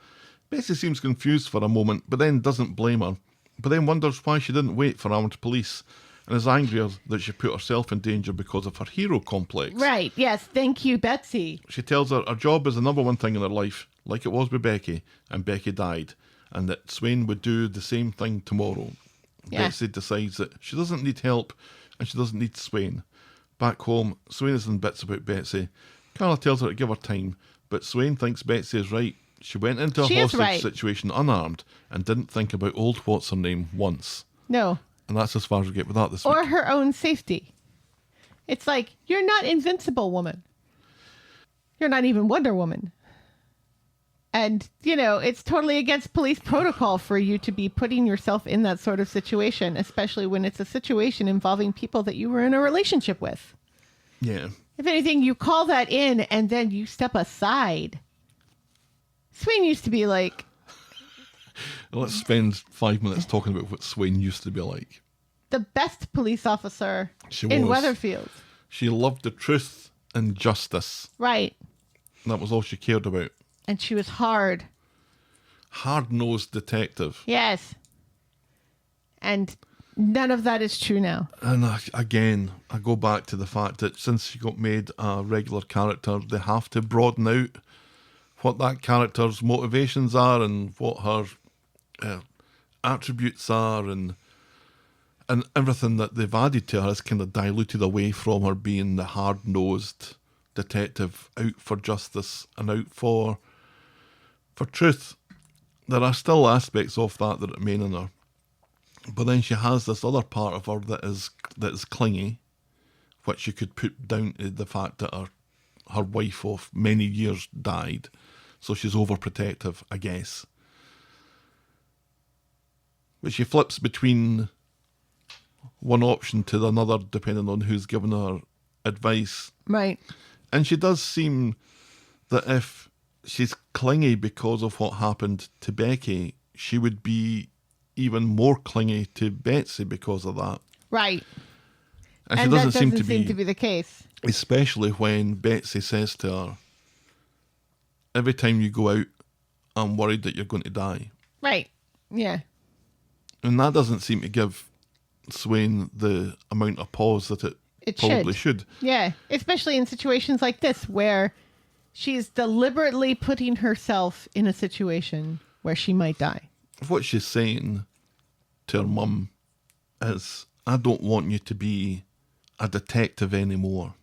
Betsy seems confused for a moment, but then doesn't blame her, but then wonders why she didn't wait for armed police, and is angrier that she put herself in danger because of her hero complex. Right, yes, thank you, Betsy. She tells her job is the number one thing in her life, like it was with Becky, and Becky died, and that Swain would do the same thing tomorrow. Yeah. Betsy decides that she doesn't need help, and she doesn't need Swain. Back home, Swain is in bits about Betsy. Carla tells her to give her time, but Swain thinks Betsy is right. She went into a hostage situation unarmed and didn't think about old what's-her-name once. No. And that's as far as we get with that this week. Or her own safety. It's like, you're not invincible, woman. You're not even Wonder Woman. And, it's totally against police protocol for you to be putting yourself in that sort of situation, especially when it's a situation involving people that you were in a relationship with. Yeah. If anything, you call that in and then you step aside. Swain used to be like... Let's spend 5 minutes talking about what Swain used to be like. The best police officer was. in Weatherfield. She loved the truth and justice. Right. That was all she cared about. And she was hard. Hard-nosed detective. Yes. And none of that is true now. And again, I go back to the fact that since she got made a regular character, they have to broaden out what that character's motivations are and what her attributes are, and everything that they've added to her is kind of diluted away from her being the hard-nosed detective out for justice and out for truth. There are still aspects of that remain in her. But then she has this other part of her that is clingy, which you could put down to the fact that her wife of many years died. So she's overprotective, I guess. But she flips between one option to another depending on who's giving her advice. Right. And she does seem that if she's clingy because of what happened to Becky, she would be even more clingy to Betsy because of that. Right. And she that doesn't seem to be the case. Especially when Betsy says to her, every time you go out, I'm worried that you're going to die. Right. Yeah. And that doesn't seem to give Swain the amount of pause that it probably should. Yeah. Especially in situations like this where she's deliberately putting herself in a situation where she might die. What she's saying to her mum is, I don't want you to be a detective anymore.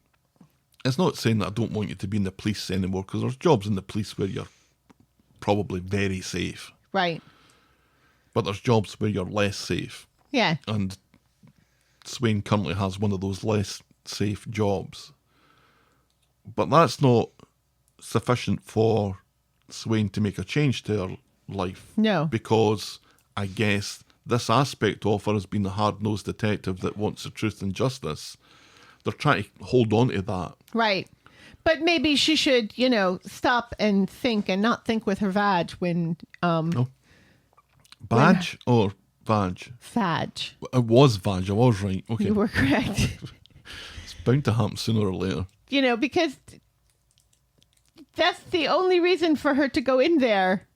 It's not saying that I don't want you to be in the police anymore, because there's jobs in the police where you're probably very safe. Right. But there's jobs where you're less safe. Yeah. And Swain currently has one of those less safe jobs. But that's not sufficient for Swain to make a change to her life. No. Because I guess this aspect of her has been the hard-nosed detective that wants the truth and justice. They're trying to hold on to that. Right. But maybe she should, stop and think and not think with her vag when... No. Badge or vag? Vag. It was vag, I was right. Okay. You were correct. It's bound to happen sooner or later. Because that's the only reason for her to go in there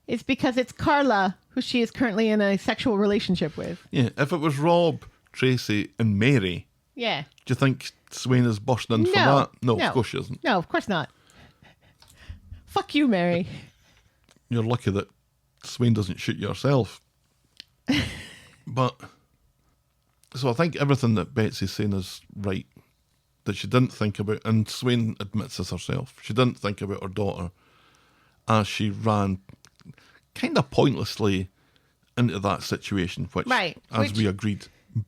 is because it's Carla, who she is currently in a sexual relationship with. Yeah, if it was Rob, Tracy and Mary... Yeah. Do you think Swain is bursting in for that? No, of course she isn't. No, of course not. Fuck you, Mary. You're lucky that Swain doesn't shoot you herself. But, so I think everything that Betsy's saying is right. That she didn't think about, and Swain admits this herself, she didn't think about her daughter as she ran kind of pointlessly into that situation, which we agreed,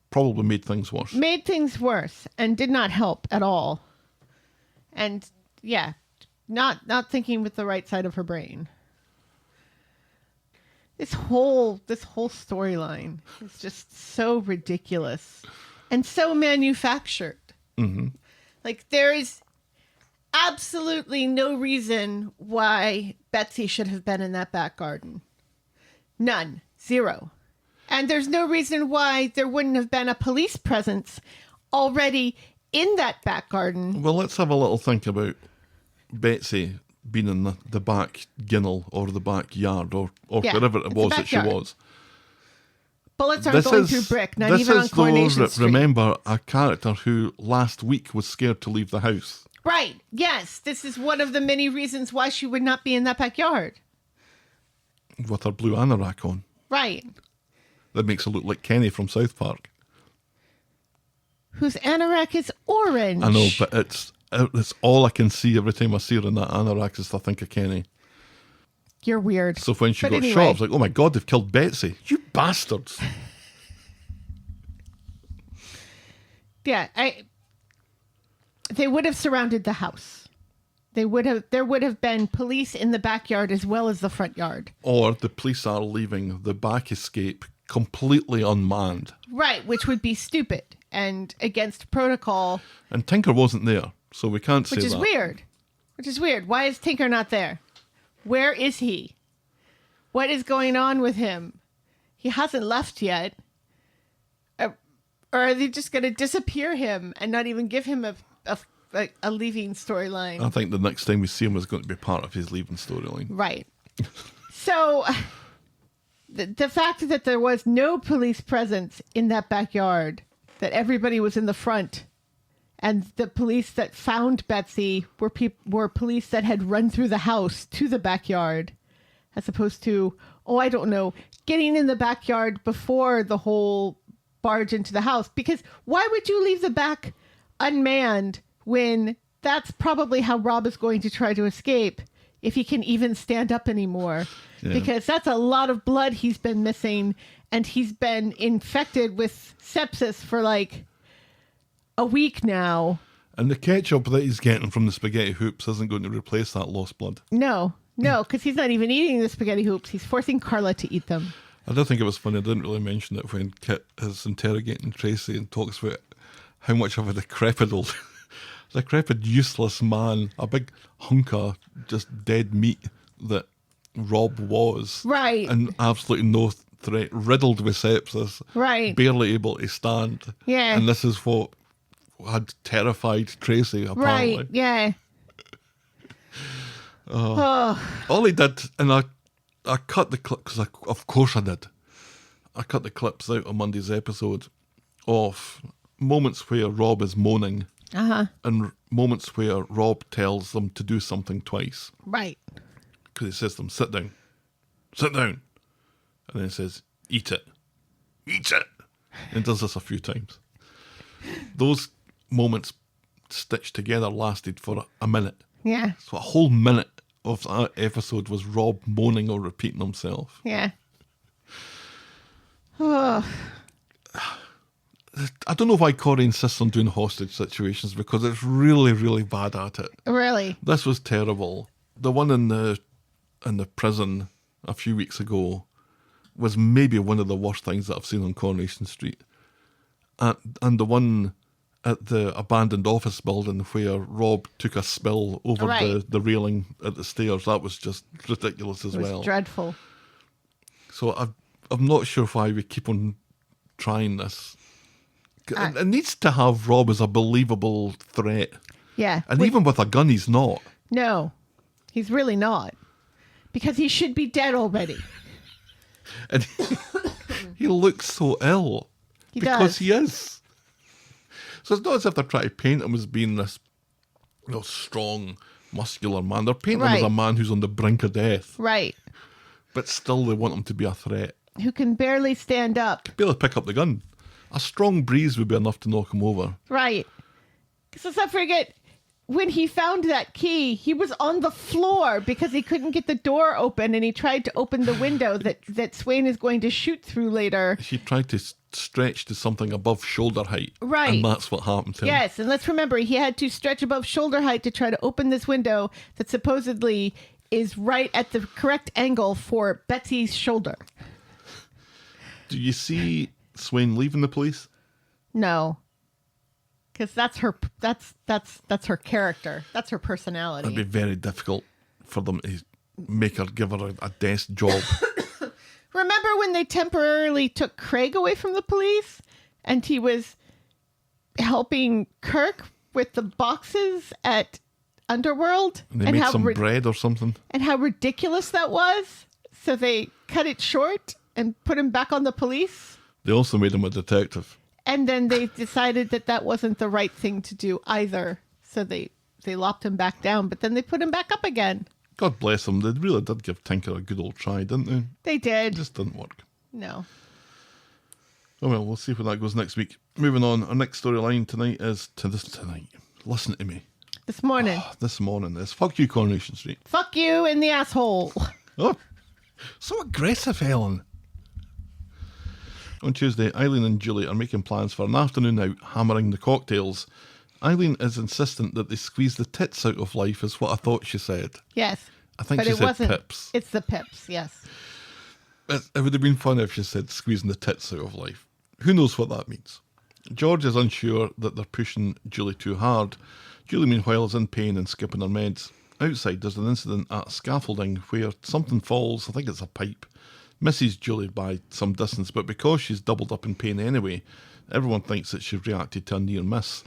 probably made things worse. Made things worse and did not help at all. And yeah, not thinking with the right side of her brain. This whole storyline is just so ridiculous and so manufactured. Mm-hmm. Like, there is absolutely no reason why Betsy should have been in that back garden. None. Zero. And there's no reason why there wouldn't have been a police presence already in that back garden. Well, let's have a little think about Betsy being in the back ginnel or the backyard or wherever it was that she was. Bullets aren't going through brick, not even on Coronation Street. Remember, a character who last week was scared to leave the house. Right, yes. This is one of the many reasons why she would not be in that backyard. With her blue anorak on. Right. That makes her look like Kenny from South Park. Whose anorak is orange. I know, but it's all I can see every time I see her in that anorak is to think of Kenny. You're weird. So when she got shot, I was like, oh my God, they've killed Betsy. You bastards. Yeah, they would have surrounded the house. There would have been police in the backyard as well as the front yard. Or the police are leaving the back escape completely unmanned. Right, which would be stupid and against protocol. And Tinker wasn't there, so we can't say that. Which is weird. Why is Tinker not there? Where is he? What is going on with him? He hasn't left yet. Or are they just going to disappear him and not even give him a leaving storyline? I think the next time we see him is going to be part of his leaving storyline. Right. So, the fact that there was no police presence in that backyard, that everybody was in the front, and the police that found Betsy were police that had run through the house to the backyard, as opposed to, I don't know, getting in the backyard before the whole barge into the house. Because why would you leave the back unmanned when that's probably how Rob is going to try to escape, if he can even stand up anymore? Yeah. Because that's a lot of blood he's been missing, and he's been infected with sepsis for like a week now. And the ketchup that he's getting from the spaghetti hoops isn't going to replace that lost blood. No, because he's not even eating the spaghetti hoops. He's forcing Carla to eat them. I do think it was funny. I didn't really mention it when Kit is interrogating Tracy and talks about how much of a decrepit, useless man, a big hunk of just dead meat that Rob was. Right. And absolutely no threat, riddled with sepsis. Right. Barely able to stand. Yeah. And this is what had terrified Tracy, apparently. Right, yeah. All he did, and I cut the clip, because of course I did. I cut the clips out of Monday's episode of moments where Rob is moaning, and moments where Rob tells them to do something twice. Right. Because he says to them, sit down. And then he says, eat it. And he does this a few times. Those moments stitched together lasted for a minute. Yeah. So a whole minute of that episode was Rob moaning or repeating himself. Yeah. Oh. I don't know why Corrie insists on doing hostage situations, because it's really, really bad at it. Really? This was terrible. The one in the prison a few weeks ago was maybe one of the worst things that I've seen on Coronation Street. And the one at the abandoned office building where Rob took a spill over the railing at the stairs, that was just ridiculous as well. It was dreadful. So I'm not sure why we keep on trying this. It needs to have Rob as a believable threat. Yeah. And even with a gun, he's not. No, he's really not. Because he should be dead already. And he looks so ill. Because he is. So it's not as if they're trying to paint him as being this strong, muscular man. They're painting him as a man who's on the brink of death. Right. But still they want him to be a threat. Who can barely stand up. Barely pick up the gun. A strong breeze would be enough to knock him over. Right. Because let's not forget, when he found that key, he was on the floor because he couldn't get the door open, and he tried to open the window that Swain is going to shoot through later. He tried to stretch to something above shoulder height. Right. And that's what happened to him. Yes, and let's remember, he had to stretch above shoulder height to try to open this window that supposedly is right at the correct angle for Betsy's shoulder. Do you see Swain leaving the police? No. Because that's her character. That's her personality. It'd be very difficult for them to make her give her a desk job. Remember when they temporarily took Craig away from the police and he was helping Kirk with the boxes at Underworld? And they made some bread or something. And how ridiculous that was. So they cut it short and put him back on the police. They also made him a detective. And then they decided that wasn't the right thing to do either. So they lopped him back down, but then they put him back up again. God bless them. They really did give Tinker a good old try, didn't they? They did. It just didn't work. No. Oh well, we'll see where that goes next week. Moving on, our next storyline tonight is tonight. Listen to me. This morning. This morning is Fuck You, Coronation Street. Fuck you in the asshole. Oh, so aggressive, Helen. On Tuesday, Eileen and Julie are making plans for an afternoon out, hammering the cocktails. Eileen is insistent that they squeeze the tits out of life, is what I thought she said. Yes. I think but she it said wasn't, pips. It's the pips, yes. It would have been fun if she said squeezing the tits out of life. Who knows what that means? George is unsure that they're pushing Julie too hard. Julie, meanwhile, is in pain and skipping her meds. Outside, there's an incident at scaffolding where something falls, I think it's a pipe, misses Julie by some distance, but because she's doubled up in pain anyway, everyone thinks that she reacted to a near miss.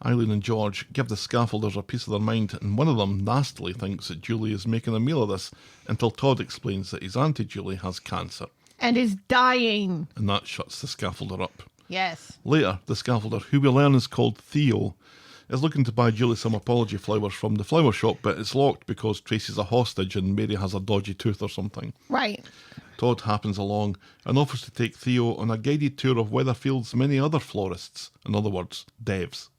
Eileen and George give the scaffolders a piece of their mind, and one of them nastily thinks that Julie is making a meal of this, until Todd explains that his Auntie Julie has cancer. And is dying. And that shuts the scaffolder up. Yes. Later, the scaffolder, who we learn is called Theo, is looking to buy Julie some apology flowers from the flower shop, but it's locked because Tracy's a hostage and Mary has a dodgy tooth or something. Right. Todd happens along and offers to take Theo on a guided tour of Weatherfield's many other florists, in other words, devs.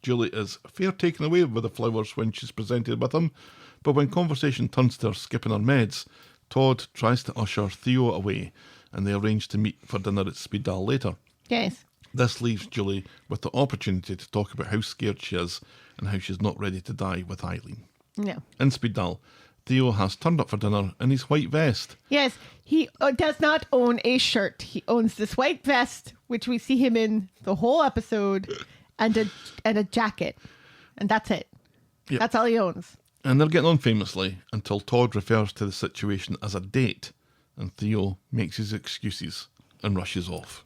Julie is fair taken away with the flowers when she's presented with them, but when conversation turns to her skipping her meds, Todd tries to usher Theo away and they arrange to meet for dinner at Speeddal later. Yes. This leaves Julie with the opportunity to talk about how scared she is and how she's not ready to die with Eileen. No. In Speeddal, Theo has turned up for dinner in his white vest. Yes, he does not own a shirt. He owns this white vest, which we see him in the whole episode, and a jacket. And that's it. Yep. That's all he owns. And they're getting on famously until Todd refers to the situation as a date and Theo makes his excuses and rushes off.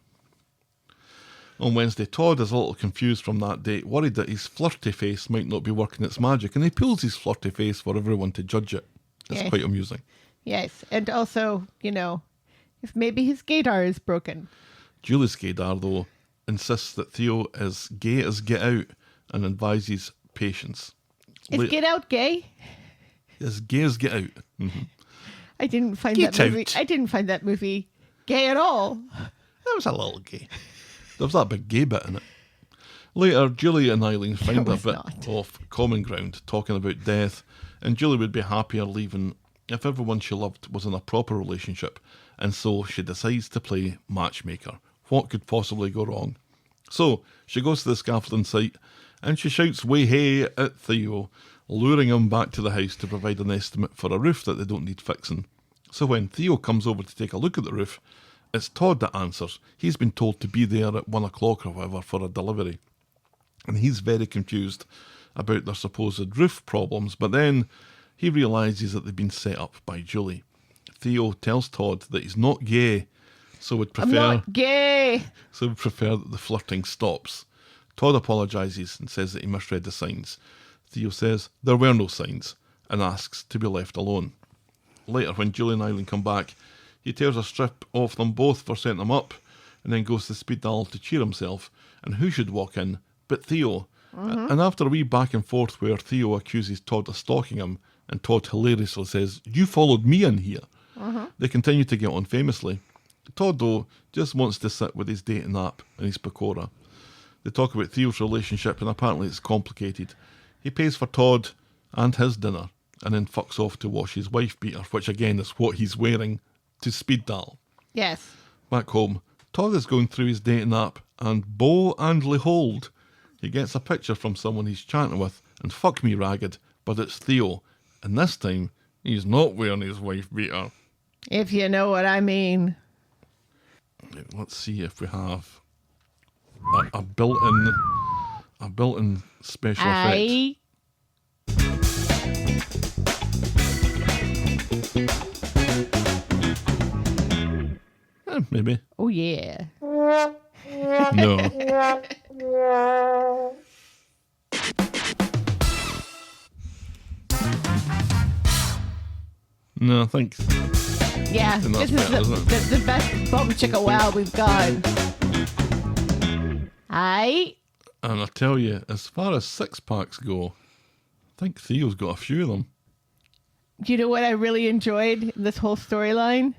On Wednesday, Todd is a little confused from that date, worried that his flirty face might not be working its magic, and he pulls his flirty face for everyone to judge it. It's Yes. quite amusing. Yes, and also, if maybe his gaydar is broken. Julie's gaydar, though, insists that Theo is gay as get out and advises patience. Is Get Out gay? As gay as get out. Mm-hmm. I didn't find Get that movie. out. I didn't find that movie gay at all. That was a little gay. There was that big gay bit in it. Later, Julie and Eileen find a was bit not. of common ground, talking about death, and Julie would be happier leaving if everyone she loved was in a proper relationship, and so she decides to play matchmaker. What could possibly go wrong? So, she goes to the scaffolding site, and she shouts way hey at Theo, luring him back to the house to provide an estimate for a roof that they don't need fixing. So when Theo comes over to take a look at the roof, it's Todd that answers. He's been told to be there at 1 o'clock or whatever for a delivery. And he's very confused about their supposed roof problems, but then he realises that they've been set up by Julie. Theo tells Todd that he's not gay, so would I'm prefer not gay. that the flirting stops. Todd apologises and says that he misread the signs. Theo says there were no signs and asks to be left alone. Later, when Julie and Eileen come back, he tears a strip off them both for setting them up and then goes to Speeddal to cheer himself. And who should walk in but Theo? And after a wee back and forth where Theo accuses Todd of stalking him and Todd hilariously says, "You followed me in here," they continue to get on famously. Todd, though, just wants to sit with his dating app and his pakora. They talk about Theo's relationship and apparently it's complicated. He pays for Todd and his dinner and then fucks off to wash his wife beater, which again is what he's wearing, to Speeddal. Yes. Back home, Todd is going through his dating app and behold and behold, he gets a picture from someone he's chatting with and fuck me ragged, but it's Theo. And this time, he's not wearing his wife beater. If you know what I mean. Let's see if we have a built-in special effect. Maybe. Oh, yeah. No. No, I think. Yeah, And that's this is better, isn't it? the best bum chicka wow we've got. Aye. And I tell you, as far as six-packs go, I think Theo's got a few of them. Do you know what I really enjoyed in this whole storyline?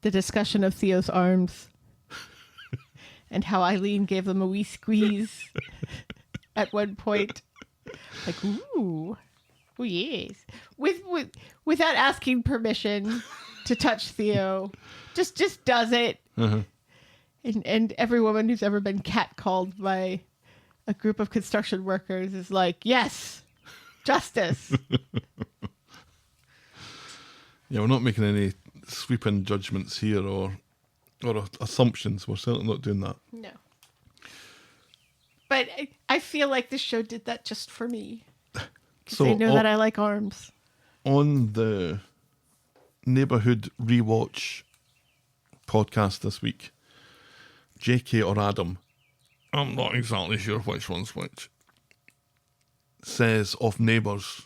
The discussion of Theo's arms. And how Eileen gave them a wee squeeze at one point. Like, ooh. Oh, yes. Without asking permission to touch Theo. Just does it. Uh-huh. And every woman who's ever been catcalled by a group of construction workers is like, yes, justice. Yeah, we're not making any sweeping judgments here or assumptions. We're certainly not doing that. No. But I feel like this show did that just for me. So They know that I like arms. on the Neighbourhood Rewatch podcast this week, JK or Adam, I'm not exactly sure which one's which, says of Neighbours,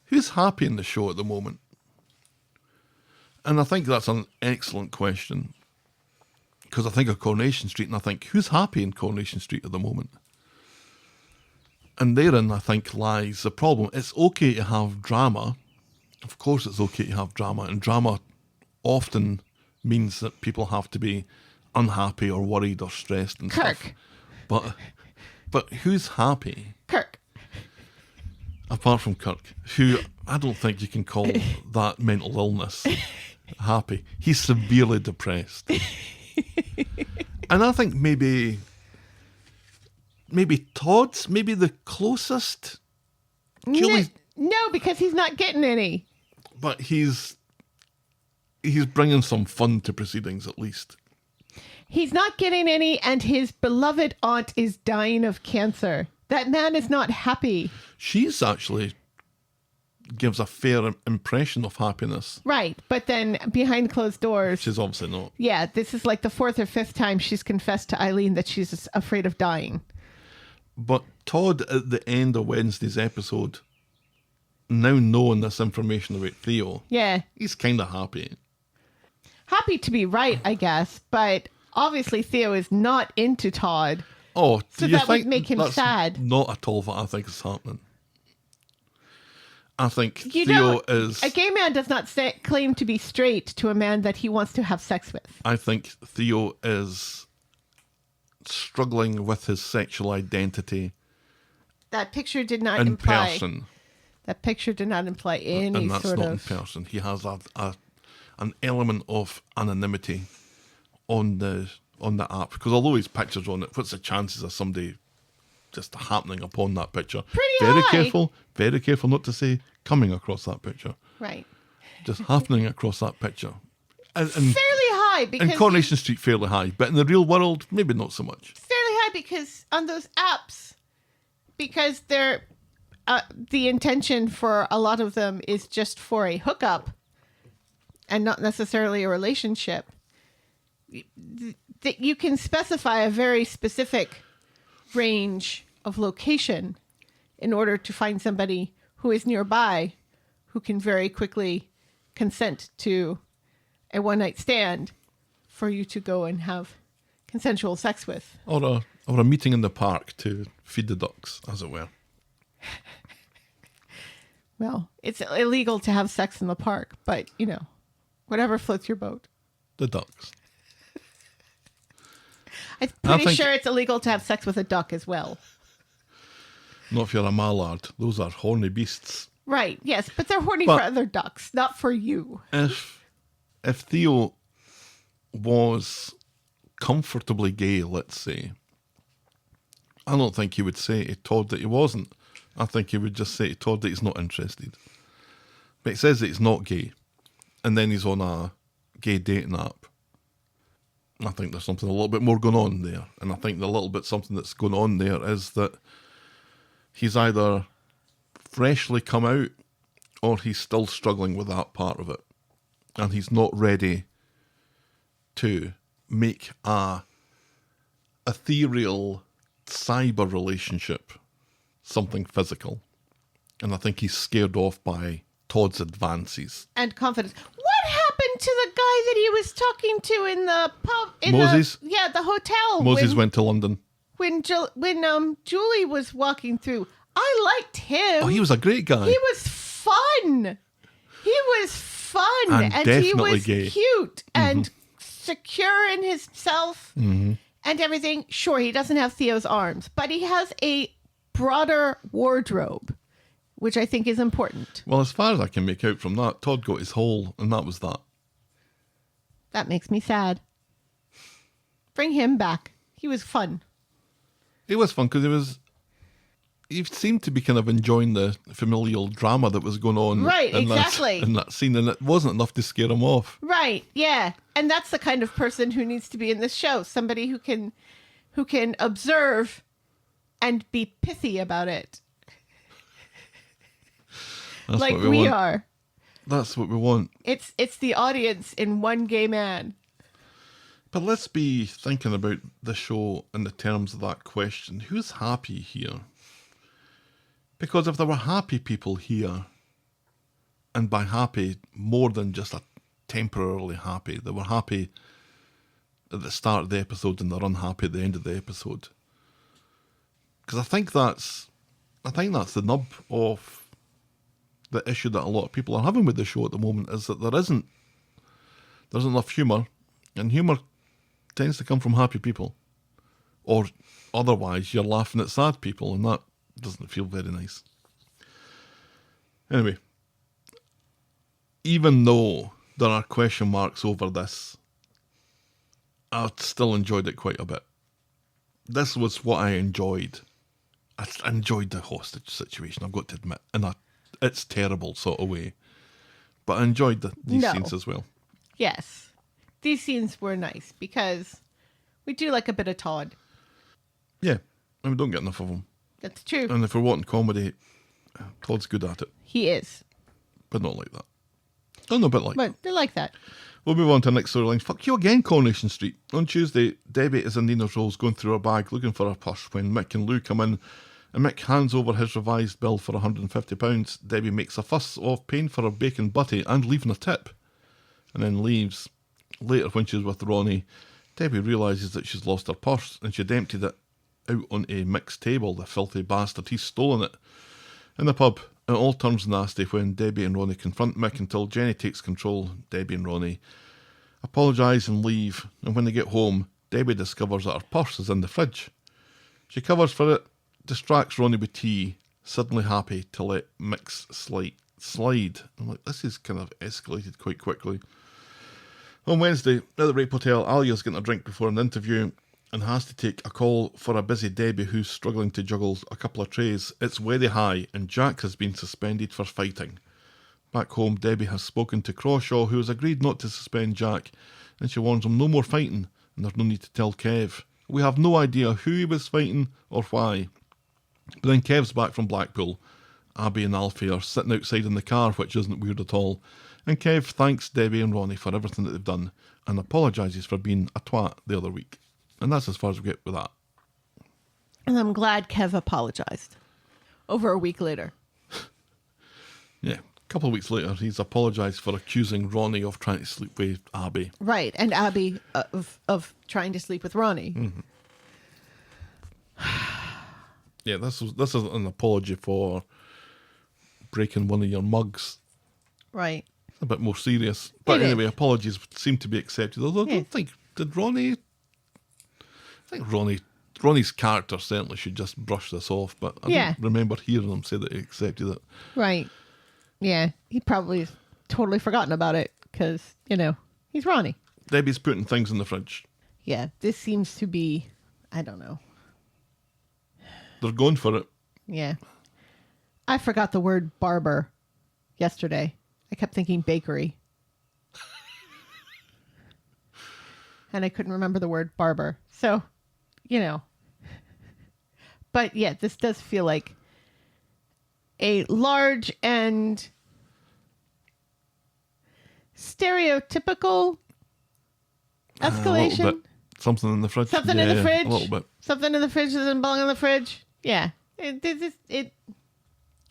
who's happy in the show at the moment? And I think that's an excellent question. Because I think of Coronation Street and I think, who's happy in Coronation Street at the moment? And therein, I think, lies the problem. It's okay to have drama. Of course it's okay to have drama. And drama often means that people have to be unhappy or worried or stressed and stuff. But who's happy? Kirk. Apart from Kirk, who I don't think you can call that mental illness happy. He's severely depressed. And I think maybe Todd's maybe the closest. Julie's, No, because he's not getting any. but he's bringing some fun to proceedings at least. He's not getting any, and his beloved aunt is dying of cancer. That man is not happy. She's actually gives a fair impression of happiness. Right, but then behind closed doors... She's obviously not. Yeah, this is like the 4th or 5th time she's confessed to Eileen that she's afraid of dying. But Todd, at the end of Wednesday's episode, now knowing this information about Theo, Yeah. he's kind of happy. Happy to be right, I guess, but obviously Theo is not into Todd. Oh, So do you that would think make him that's sad. Not at all what I think is happening. I think You Theo know, is... a gay man does not claim to be straight to a man that he wants to have sex with. I think Theo is struggling with his sexual identity That picture did not in imply... person. That picture did not imply any And that's sort not of... in person. He has an element of anonymity on the app. Because although his picture's on it, what's the chances of somebody just happening upon that picture? Pretty high. Very careful not to say coming across that picture. Right. Just happening across that picture. And Fairly high because... in Coronation Street, fairly high. But in the real world, maybe not so much. Fairly high because on those apps, because they're... the intention for a lot of them is just for a hookup and not necessarily a relationship. That you can specify a very specific range of location in order to find somebody who is nearby who can very quickly consent to a one-night stand for you to go and have consensual sex with. Or a meeting in the park to feed the ducks, as it were. Well, it's illegal to have sex in the park, but, you know, whatever floats your boat. The ducks. I'm I pretty think- sure it's illegal to have sex with a duck as well. Not if you're a mallard. Those are horny beasts. Right, yes, but they're horny But- for other ducks, not for you. If Theo was comfortably gay, let's say, I don't think he would say to Todd that he wasn't. I think he would just say to Todd that he's not interested. But he says that he's not gay. And then he's on a gay dating app. I think there's something a little bit more going on there. And I think the little bit something that's going on there is that he's either freshly come out or he's still struggling with that part of it. And he's not ready to make a ethereal cyber relationship something physical. And I think he's scared off by Todd's advances. And confidence. What happened to the guy that he was talking to in the pub? Moses? The hotel. Moses went to London. When Julie was walking through. I liked him. Oh, he was a great guy. He was fun. He was fun. And he definitely was gay. cute and secure in himself and everything. Sure, he doesn't have Theo's arms, but he has a broader wardrobe, which I think is important. Well, as far as I can make out from that, Todd got his hole, and that was that. That makes me sad. Bring him back. He was fun. It was fun because he seemed to be kind of enjoying the familial drama that was going on. Right, in exactly. In that scene, and it wasn't enough to scare him off. Right, yeah. And that's the kind of person who needs to be in this show. Somebody who can observe and be pithy about it. That's like what we want. are. That's what we want. It's the audience in one gay man. But let's be thinking about the show in the terms of that question. Who's happy here? Because if there were happy people here, and by happy, more than just temporarily happy. They were happy at the start of the episode and they're unhappy at the end of the episode. Because I think that's the nub of the issue that a lot of people are having with the show at the moment, is that there's enough humour, and humour tends to come from happy people. Or otherwise you're laughing at sad people, and that doesn't feel very nice. Anyway, even though there are question marks over this, I still enjoyed it quite a bit. This was what I enjoyed. I enjoyed the hostage situation, I've got to admit, in a it's terrible sort of way. But I enjoyed these scenes as well. Yes. These scenes were nice because we do like a bit of Todd. Yeah, and we don't get enough of him. That's true. And if we're wanting comedy, Todd's good at it. He is. But not like that. Oh, no, but like But they're like that. We'll move on to the next storyline. Fuck you again, Coronation Street. On Tuesday, Debbie is in Nina's rolls going through her bag looking for her purse when Mick and Lou come in, and Mick hands over his revised bill for £150. Debbie makes a fuss of paying for her bacon butty and leaving a tip, and then leaves. Later, when she's with Ronnie, Debbie realises that she's lost her purse and she'd emptied it out onto Mick's table. The filthy bastard, he's stolen it. In the pub, it all turns nasty when Debbie and Ronnie confront Mick until Jenny takes control. Debbie and Ronnie apologise and leave, and when they get home, Debbie discovers that her purse is in the fridge. She covers for it, distracts Ronnie with tea, suddenly happy to let Mick's slide. I'm like, this is kind of escalated quite quickly. On Wednesday, at the Rape Hotel, Alia's getting a drink before an interview and has to take a call for a busy Debbie who's struggling to juggle a couple of trays. It's very high, and Jack has been suspended for fighting. Back home, Debbie has spoken to Crawshaw, who has agreed not to suspend Jack, and she warns him no more fighting, and there's no need to tell Kev. We have no idea who he was fighting or why. But then Kev's back from Blackpool. Abby and Alfie are sitting outside in the car, which isn't weird at all, and Kev thanks Debbie and Ronnie for everything that they've done and apologises for being a twat the other week. And that's as far as we get with that. And I'm glad Kev apologized. Over a week later. Yeah, a couple of weeks later, he's apologised for accusing Ronnie of trying to sleep with Abby. Right, and Abby of trying to sleep with Ronnie. Mm-hmm. Yeah, this is an apology for breaking one of your mugs. Right. A bit more serious. But anyway, apologies seem to be accepted. Although I don't think, did Ronnie... I think Ronnie's character certainly should just brush this off, but I don't remember hearing him say that he accepted it. Right. Yeah, he probably has totally forgotten about it because, he's Ronnie. Debbie's putting things in the fridge. Yeah, this seems to be, I don't know. They're going for it. Yeah. I forgot the word barber yesterday. I kept thinking bakery. And I couldn't remember the word barber. So, But yeah, this does feel like a large and stereotypical escalation. A little bit. Something in the fridge. Something in the fridge. A little bit. Something in the fridge doesn't belong in the fridge. Yeah. It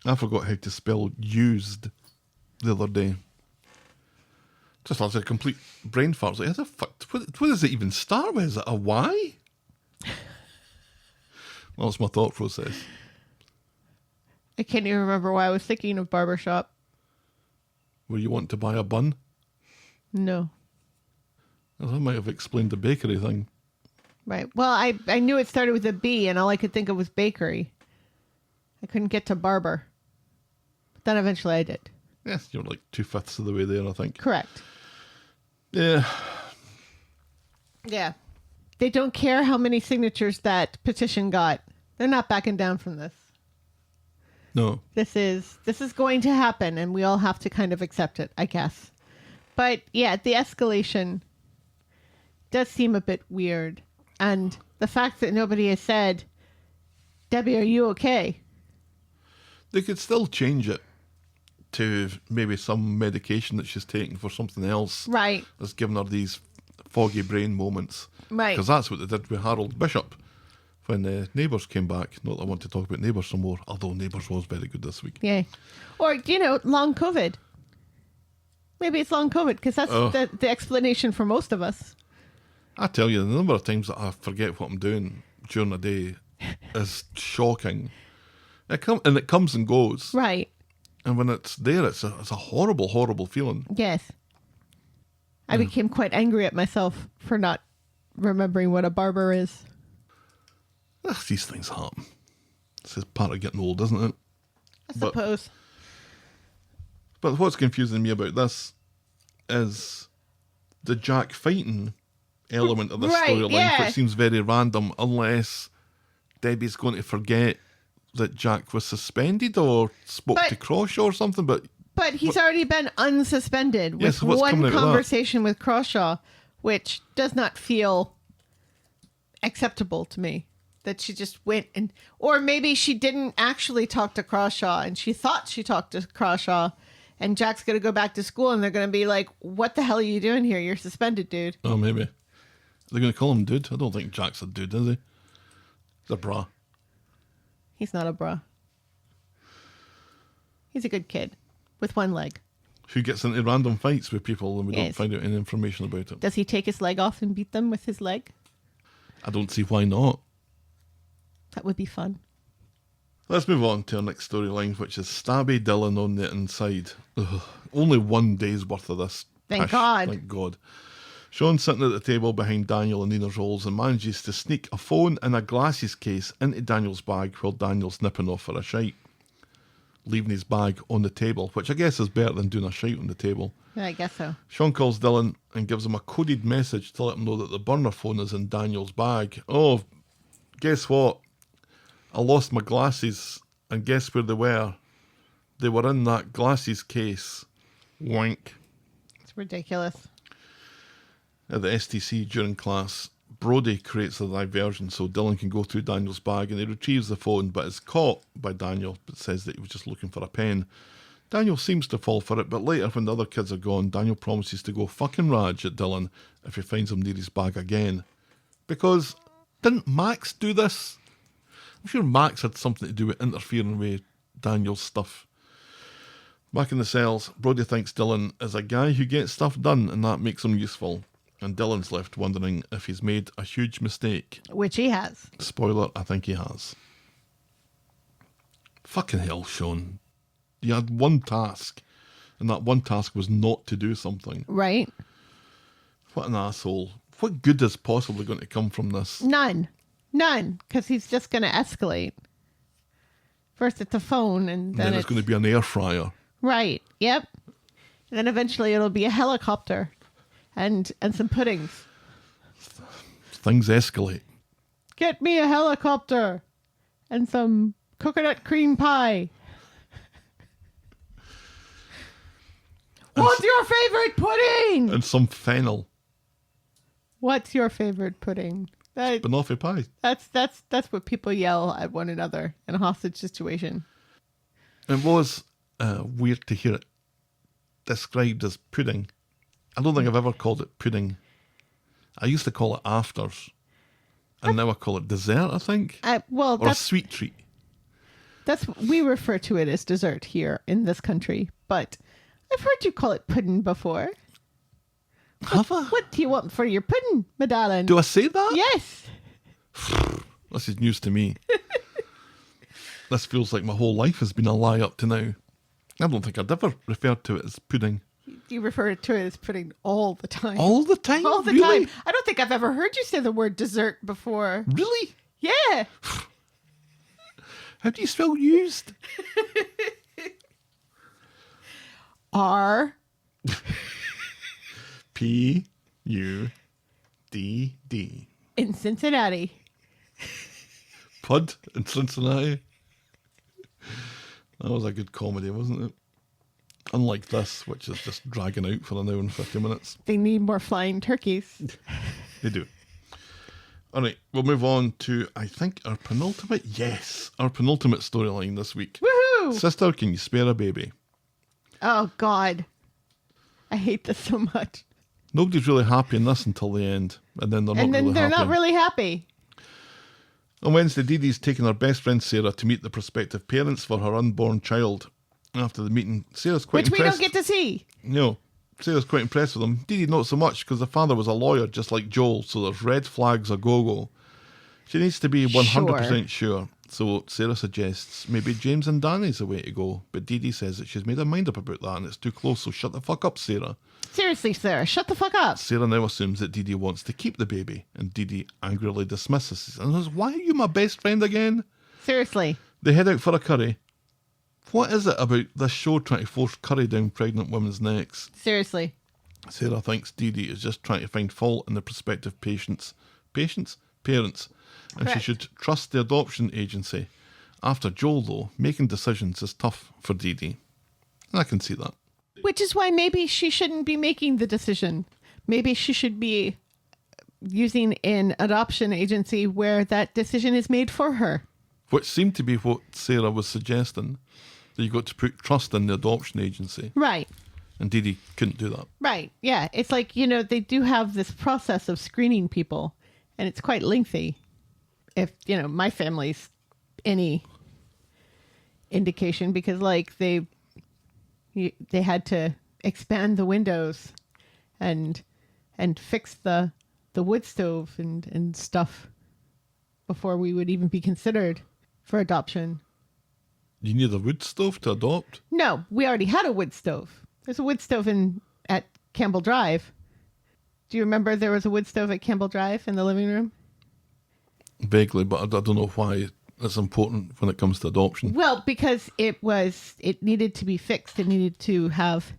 I forgot how to spell used the other day. Just like a complete brain fart. I was like, how the fuck? What does it even start with? Is it a Y? Well, that's my thought process. I can't even remember why I was thinking of barbershop. Were you wanting to buy a bun? No. Well, that might have explained the bakery thing. Right. Well, I knew it started with a B, and all I could think of was bakery. I couldn't get to barber. But then eventually I did. Yes, you're like 2/5 of the way there, I think. Correct. Yeah. Yeah. They don't care how many signatures that petition got. They're not backing down from this. No. This is going to happen, and we all have to kind of accept it, I guess. But yeah, the escalation does seem a bit weird. And the fact that nobody has said, Debbie, are you okay? They could still change it to maybe some medication that she's taking for something else. Right. That's given her these foggy brain moments. Right. Because that's what they did with Harold Bishop when Neighbours came back. Not that I want to talk about Neighbours some more, although Neighbours was very good this week. Yeah. Or, long COVID. Maybe it's long COVID, because that's the explanation for most of us. I tell you, the number of times that I forget what I'm doing during the day is shocking. It comes and goes. Right. And when it's there, it's a horrible, horrible feeling. Yes. I became quite angry at myself for not remembering what a barber is. These things happen. This is part of getting old, isn't it? I suppose. But what's confusing me about this is the Jack fighting element of this storyline, which seems very random, unless Debbie's going to forget that Jack was suspended or spoke to Crawshaw or something. But he's already been unsuspended with one conversation with Crawshaw, which does not feel acceptable to me. That she just went or maybe she didn't actually talk to Crawshaw and she thought she talked to Crawshaw, and Jack's going to go back to school and they're going to be like, what the hell are you doing here? You're suspended, dude. Oh, maybe. They're going to call him dude? I don't think Jack's a dude, is he? He's a bra. He's not a bra. He's a good kid with one leg. Who gets into random fights with people and we don't find out any information about it. Does he take his leg off and beat them with his leg? I don't see why not. That would be fun. Let's move on to our next storyline, which is Stabby Dylan on the inside. Ugh, only one day's worth of this. Thank God. Thank God. Sean's sitting at the table behind Daniel and Nina's rolls and manages to sneak a phone and a glasses case into Daniel's bag while Daniel's nipping off for a shite, leaving his bag on the table, which I guess is better than doing a shite on the table. Yeah, I guess so. Sean calls Dylan and gives him a coded message to let him know that the burner phone is in Daniel's bag. Oh, guess what? I lost my glasses, and guess where they were? They were in that glasses case. Wink. It's ridiculous. At the STC during class, Brody creates a diversion so Dylan can go through Daniel's bag, and he retrieves the phone but is caught by Daniel, but says that he was just looking for a pen. Daniel seems to fall for it, but later when the other kids are gone, Daniel promises to go fucking rage at Dylan if he finds him near his bag again. Because didn't Max do this? I'm sure Max had something to do with interfering with Daniel's stuff. Back in the cells, Brody thinks Dylan is a guy who gets stuff done and that makes him useful. And Dylan's left wondering if he's made a huge mistake. Which he has. Spoiler, I think he has. Fucking hell, Sean. You had one task, and that one task was not to do something. Right. What an asshole. What good is possibly going to come from this? None, because he's just going to escalate. First it's a phone, and then it's going to be an air fryer. Right, yep. And then eventually it'll be a helicopter and some puddings. Things escalate. Get me a helicopter and some coconut cream pie. What's your favorite pudding? And some fennel. What's your favorite pudding? Banoffee pie. That's what people yell at one another in a hostage situation. It was weird to hear it described as pudding. I don't think I've ever called it pudding. I used to call it afters. And now I call it dessert, I think. Or a sweet treat. We refer to it as dessert here in this country, but I've heard you call it pudding before. Have I? What do you want for your pudding, my darling? Do I say that? Yes. This is news to me. This feels like my whole life has been a lie up to now. I don't think I'd ever referred to it as pudding. You refer to it as pudding all the time. All the time? All the really? time. I don't think I've ever heard you say the word dessert before. Really? Yeah. How do you spell used? R. Pudd. In Cincinnati. Pud in Cincinnati. That was a good comedy, wasn't it? Unlike this, which is just dragging out for an hour and 50 minutes. They need more flying turkeys. They do. All right, we'll move on to, I think, our penultimate storyline this week. Woohoo! Sister, can you spare a baby? Oh, God. I hate this so much. Nobody's really happy in this until the end. And then they're not really happy. On Wednesday, Dee Dee's taking her best friend Sarah to meet the prospective parents for her unborn child. After the meeting, Sarah's quite impressed. Which we don't get to see. No. Sarah's quite impressed with him. Dee Dee not so much, because the father was a lawyer just like Joel, so there's red flags a go-go. She needs to be 100% sure. So Sarah suggests maybe James and Danny's the way to go, but Dee Dee says that she's made her mind up about that and it's too close, so shut the fuck up, Sarah. Seriously, Sarah, shut the fuck up. Sarah now assumes that Dee Dee wants to keep the baby, and Dee Dee angrily dismisses and says, why are you my best friend again? Seriously. They head out for a curry. What is it about this show trying to force curry down pregnant women's necks? Seriously. Sarah thinks Dee Dee is just trying to find fault in the prospective parents, and she Correct. should trust the adoption agency. After Joel, though, making decisions is tough for Dee Dee. And I can see that. Which is why maybe she shouldn't be making the decision. Maybe she should be using an adoption agency where that decision is made for her. Which seemed to be what Sarah was suggesting, that you got to put trust in the adoption agency. Right. And Dee Dee couldn't do that. Right. Yeah. It's like, you know, they do have this process of screening people, and it's quite lengthy. If, you know, my family's any indication, because like they had to expand the windows and fix the wood stove and stuff before we would even be considered for adoption. You need a wood stove to adopt? No, we already had a wood stove. There's a wood stove at Campbell Drive. Do you remember there was a wood stove at Campbell Drive in the living room? Vaguely, but I don't know why it's important when it comes to adoption. Well, because it needed to be fixed. It needed to have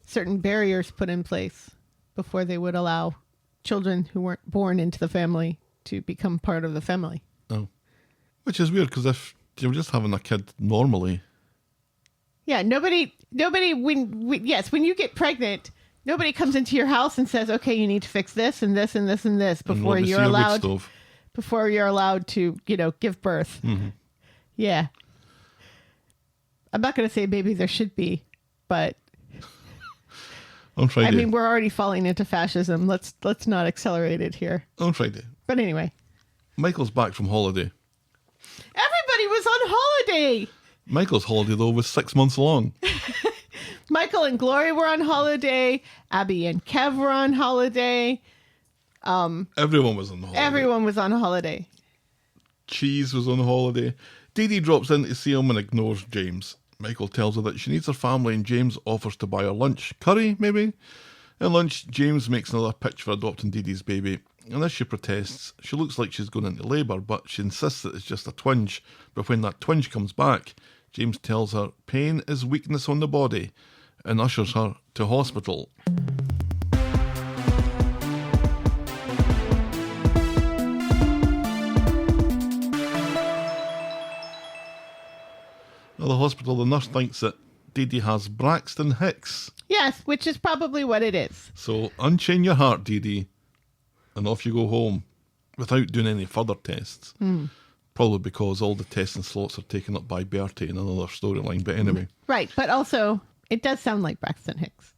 certain barriers put in place before they would allow children who weren't born into the family to become part of the family. Oh. Which is weird, because if you're just having a kid normally... Yeah, nobody, when you get pregnant, nobody comes into your house and says, okay, you need to fix this and this and this and this before you're allowed to, you know, give birth. Mm-hmm. Yeah. I'm not going to say maybe there should be, but On Friday. I mean, we're already falling into fascism. Let's not accelerate it here. On Friday. But anyway. Michael's back from holiday. Everybody was on holiday. Michael's holiday, though, was 6 months long. Michael and Glory were on holiday. Abby and Kev were on holiday. Everyone was on holiday. Everyone was on holiday. Cheese was on holiday. Dee Dee drops in to see him and ignores James. Michael tells her that she needs her family and James offers to buy her lunch. Curry, maybe? At lunch, James makes another pitch for adopting Dee Dee's baby. And as she protests, she looks like she's going into labour, but she insists that it's just a twinge. But when that twinge comes back, James tells her pain is weakness on the body and ushers her to hospital. At the hospital, the nurse thinks that Dee Dee has Braxton Hicks. Yes, which is probably what it is. So unchain your heart, Dee Dee, and off you go home without doing any further tests. Probably because all the testing slots are taken up by Bertie in another storyline. But anyway. Right, but also, it does sound like Braxton Hicks.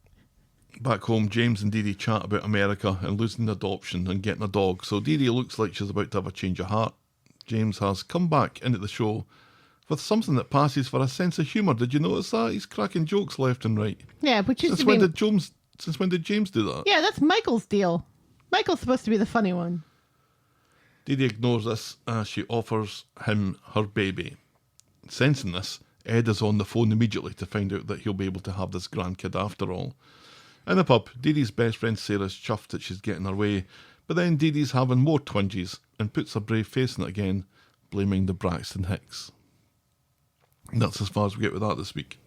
Back home, James and Dee Dee chat about America and losing adoption and getting a dog. So Dee Dee looks like she's about to have a change of heart. James has come back into the show with something that passes for a sense of humour. Did you notice that? He's cracking jokes left and right. Yeah, which is Since when did James do that? Yeah, that's Michael's deal. Michael's supposed to be the funny one. Dee Dee ignores this as she offers him her baby. Sensing this, Ed is on the phone immediately to find out that he'll be able to have this grandkid after all. In the pub, Dee Dee's best friend Sarah's chuffed that she's getting her way, but then Dee Dee's having more twinges and puts her brave face in it again, blaming the Braxton Hicks. And that's as far as we get with that this week.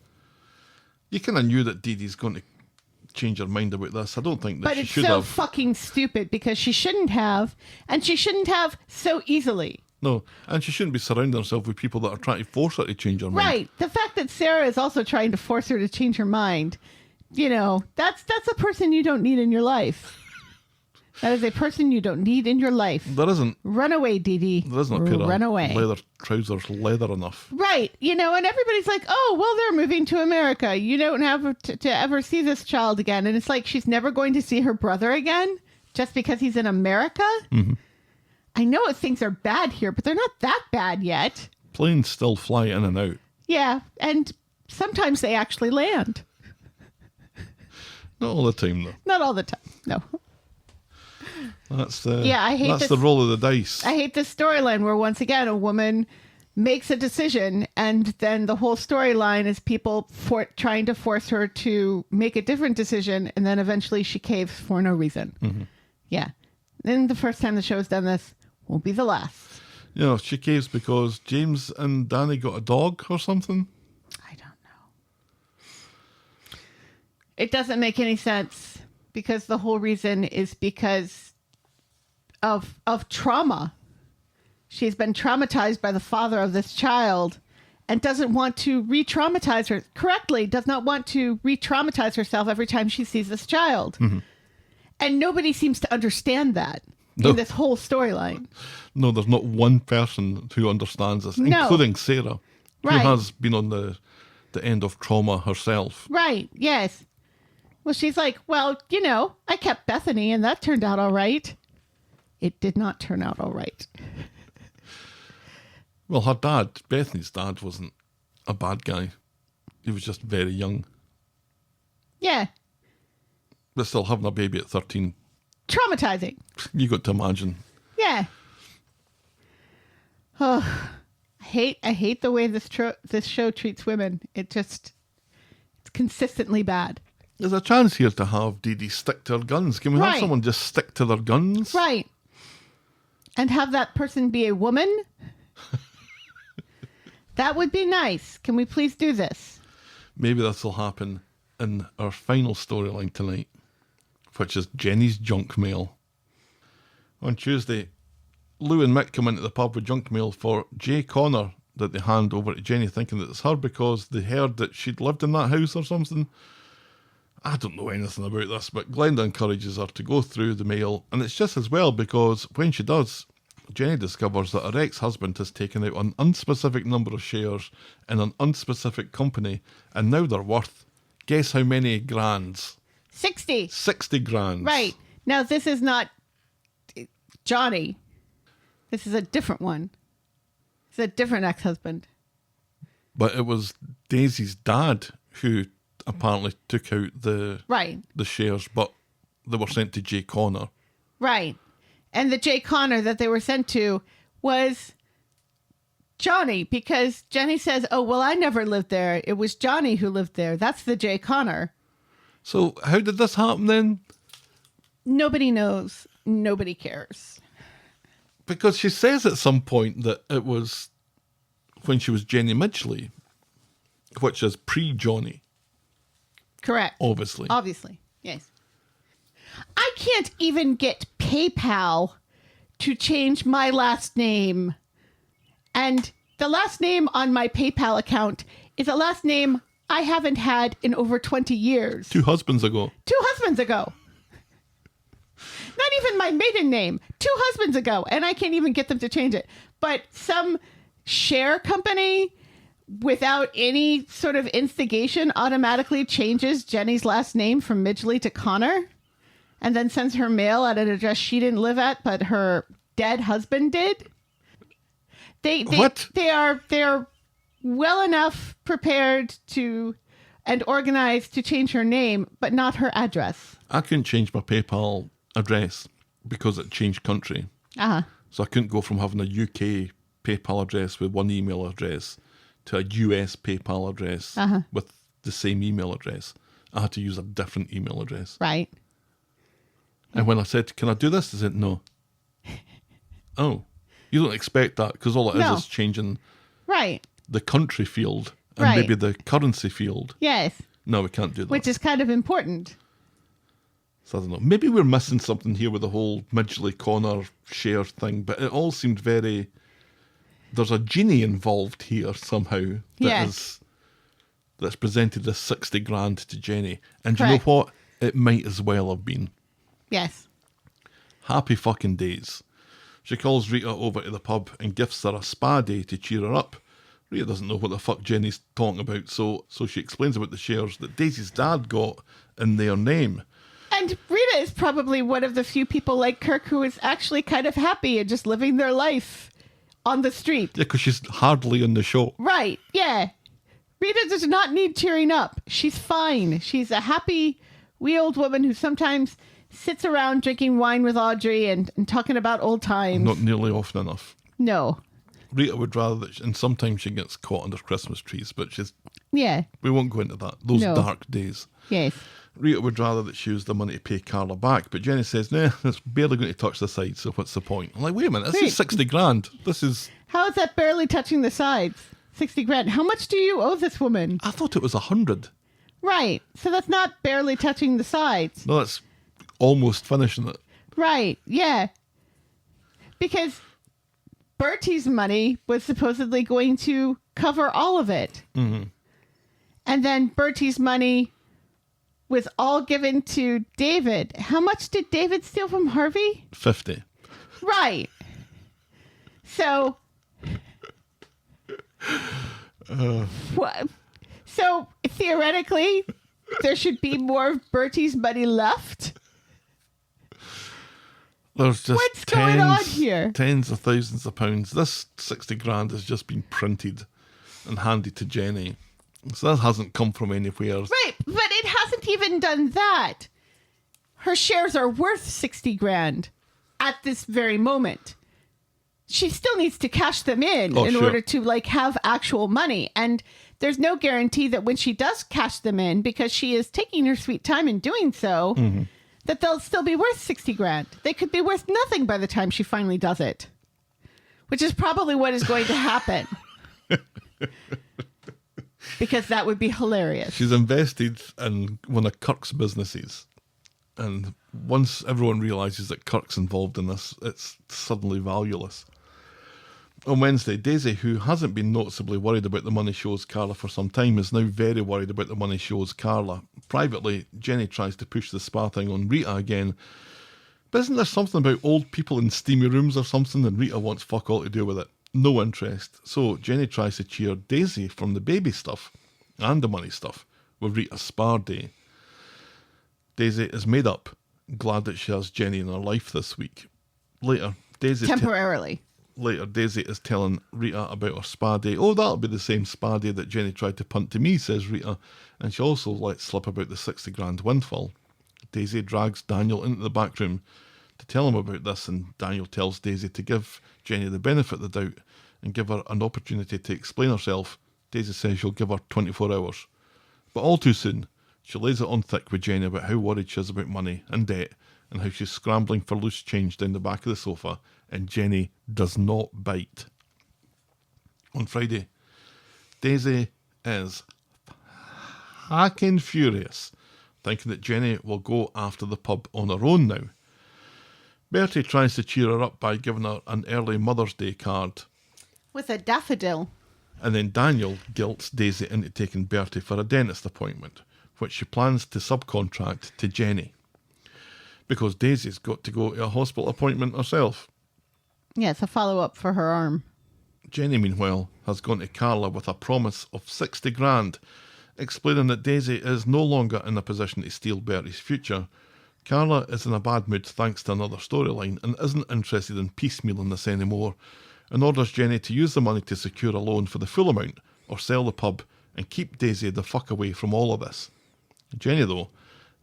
You kind of knew that Dee Dee's going to change her mind about this. I don't think that she should have. But it's so fucking stupid because she shouldn't have, and she shouldn't have so easily. No, and she shouldn't be surrounding herself with people that are trying to force her to change her mind. Right. The fact that Sarah is also trying to force her to change her mind, you know, that's a person you don't need in your life. That is a person you don't need in your life. There isn't. Run away, Dee Dee. There isn't a pair Run of away. leather trousers leather enough. Right. You know, and everybody's like, oh, well, they're moving to America. You don't have to ever see this child again. And it's like she's never going to see her brother again just because he's in America. Mm-hmm. I know things are bad here, but they're not that bad yet. Planes still fly in and out. Yeah. And sometimes they actually land. Not all the time, though. Not all the time. No. That's the I hate that's this. the roll of the dice. I hate this storyline where once again a woman makes a decision and then the whole storyline is people trying to force her to make a different decision, and then eventually she caves for no reason. Mm-hmm. Yeah. Then the first time the show's done this won't be the last. You know, she caves because James and Danny got a dog or something. I don't know. It doesn't make any sense because the whole reason is because of trauma. She's been traumatized by the father of this child and doesn't want to re-traumatize her correctly, does not want to re-traumatize herself every time she sees this child. Mm-hmm. And nobody seems to understand that No. in this whole storyline. No, there's not one person who understands this, No. including Sarah, Right. who has been on the end of trauma herself. Right, yes. Well, she's like, well, you know, I kept Bethany and that turned out all right. It did not turn out all right. Well, her dad, Bethany's dad, wasn't a bad guy. He was just very young. Yeah, But still, having a baby at 13, traumatizing. you got to imagine. Yeah. Oh, I hate the way this show treats women. It's consistently bad. There's a chance here to have Dee Dee stick to her guns. Can we have Right. someone just stick to their guns? Right. And have that person be a woman? That would be nice. Can we please do this? Maybe this will happen in our final storyline tonight, which is Jenny's junk mail. On Tuesday, Lou and Mick come into the pub with junk mail for Jay Connor that they hand over to Jenny, thinking that it's her because they heard that she'd lived in that house or something. I don't know anything about this, but Glenda encourages her to go through the mail, and it's just as well because when she does, Jenny discovers that her ex-husband has taken out an unspecific number of shares in an unspecific company, and now they're worth, guess how many grands? 60. 60 grand. Right. Now, this is not Johnny. This is a different one. It's a different ex-husband. But it was Daisy's dad who apparently took out the shares, but they were sent to Jay Connor. Right. And the Jay Connor that they were sent to was Johnny, because Jenny says, oh, well, I never lived there. It was Johnny who lived there. That's the Jay Connor. So how did this happen then? Nobody knows. Nobody cares. Because she says at some point that it was when she was Jenny Midgley, which is pre-Johnny. Correct. Obviously. Obviously. Yes. I can't even get PayPal to change my last name. And the last name on my PayPal account is a last name I haven't had in over 20 years. 2 husbands ago. 2 husbands ago. Not even my maiden name. 2 husbands ago. And I can't even get them to change it. But some share company, without any sort of instigation, automatically changes Jenny's last name from Midgley to Connor, and then sends her mail at an address she didn't live at, but her dead husband did. What? They are well enough prepared to and organized to change her name, but not her address. I couldn't change my PayPal address because it changed country. Uh-huh. So I couldn't go from having a UK PayPal address with one email address to a US PayPal address with the same email address. I had to use a different email address. Right. And when I said, can I do this? They said, no. Oh, you don't expect that because all it No. is changing Right. the country field and Right. maybe the currency field. Yes. No, we can't do that. Which is kind of important. So I don't know. Maybe we're missing something here with the whole Midgley Connor share thing, but it all seemed very... There's a genie involved here somehow that's presented this 60 grand to Jenny. And you know Correct. what? It might as well have been. Yes. Happy fucking days. She calls Rita over to the pub and gifts her a spa day to cheer her up. Rita doesn't know what the fuck Jenny's talking about, so she explains about the shares that Daisy's dad got in their name. And Rita is probably one of the few people like Kirk who is actually kind of happy and just living their life on the street. Yeah, because she's hardly in the show. Right, yeah. Rita does not need cheering up. She's fine. She's a happy wee old woman who sometimes sits around drinking wine with Audrey and talking about old times. Not nearly often enough. No. Rita would rather that, and sometimes she gets caught under Christmas trees, but Yeah. we won't go into that. Those No. dark days. Yes. Rita would rather that she used the money to pay Carla back, but Jenny says, nah, it's barely going to touch the side, so what's the point? I'm like, wait a minute, this is 60 grand. This is... How is that barely touching the sides? 60 grand. How much do you owe this woman? I thought it was 100. Right. So that's not barely touching the sides. No, that's almost finishing it. Right. Yeah. Because Bertie's money was supposedly going to cover all of it. Mm-hmm. And then Bertie's money was all given to David. How much did David steal from Harvey? 50. Right. So... What? So theoretically, there should be more of Bertie's money left. There's just What's going on here? Tens of thousands of pounds. This 60 grand has just been printed and handed to Jenny. So that hasn't come from anywhere. Right, but it hasn't even done that. Her shares are worth 60 grand at this very moment. She still needs to cash them in Sure. order to have actual money. And there's no guarantee that when she does cash them in, because she is taking her sweet time in doing so, that they'll still be worth 60 grand. They could be worth nothing by the time she finally does it, which is probably what is going to happen. Because that would be hilarious. She's invested in one of Kirk's businesses. And once everyone realises that Kirk's involved in this, it's suddenly valueless. On Wednesday, Daisy, who hasn't been noticeably worried about the money she owes Carla for some time, is now very worried about the money she owes Carla. Privately, Jenny tries to push the spa thing on Rita again. But isn't there something about old people in steamy rooms or something, and Rita wants fuck all to do with it? No interest. So Jenny tries to cheer Daisy from the baby stuff and the money stuff with Rita's spa day. Daisy is made up, glad that she has Jenny in her life this week. Later, Daisy is telling Rita about her spa day. Oh, that'll be the same spa day that Jenny tried to punt to me, says Rita. And she also lets slip about the 60 grand windfall. Daisy drags Daniel into the back room to tell him about this, and Daniel tells Daisy to give Jenny the benefit of the doubt and give her an opportunity to explain herself. Daisy says she'll give her 24 hours. But all too soon, she lays it on thick with Jenny about how worried she is about money and debt and how she's scrambling for loose change down the back of the sofa, and Jenny does not bite. On Friday, Daisy is hacking furious, thinking that Jenny will go after the pub on her own now. Bertie tries to cheer her up by giving her an early Mother's Day card. With a daffodil. And then Daniel guilts Daisy into taking Bertie for a dentist appointment, which she plans to subcontract to Jenny. Because Daisy's got to go to a hospital appointment herself. Yeah, it's a follow-up for her arm. Jenny, meanwhile, has gone to Carla with a promise of 60 grand, explaining that Daisy is no longer in a position to steal Bertie's future. Carla is in a bad mood thanks to another storyline and isn't interested in piecemealing this anymore, and orders Jenny to use the money to secure a loan for the full amount or sell the pub and keep Daisy the fuck away from all of this. Jenny, though,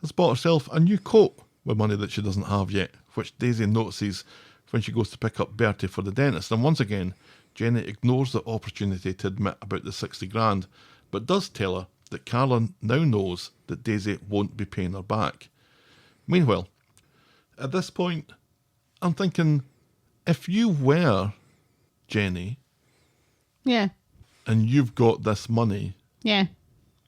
has bought herself a new coat with money that she doesn't have yet, which Daisy notices when she goes to pick up Bertie for the dentist. And once again, Jenny ignores the opportunity to admit about the 60 grand, but does tell her that Carla now knows that Daisy won't be paying her back. Meanwhile, at this point, I'm thinking, if you were Jenny, Yeah. and you've got this money, Yeah.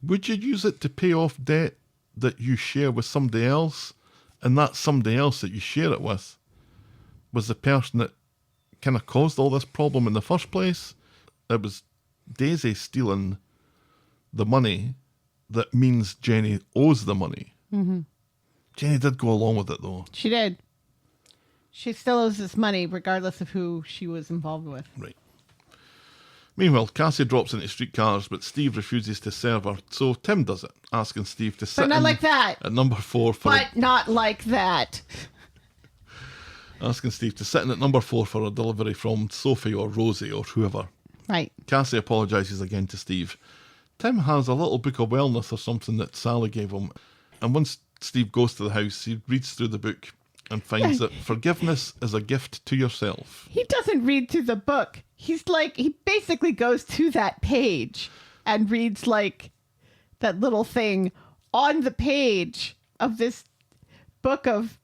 would you use it to pay off debt that you share with somebody else, and that somebody else that you share it with was the person that kind of caused all this problem in the first place? It was Daisy stealing the money that means Jenny owes the money. Mm-hmm. Jenny did go along with it, though. She did. She still owes this money regardless of who she was involved with. Right. Meanwhile, Cassie drops into streetcars, but Steve refuses to serve her, so Tim does it, asking Steve to sit But not like that. at number 4 for But not like that. asking Steve to sit in at number 4 for a delivery from Sophie or Rosie or whoever. Right. Cassie apologises again to Steve. Tim has a little book of wellness or something that Sally gave him, and once Steve goes to the house, he reads through the book and finds that forgiveness is a gift to yourself. He doesn't read through the book. He basically goes to that page and reads like that little thing on the page of this book of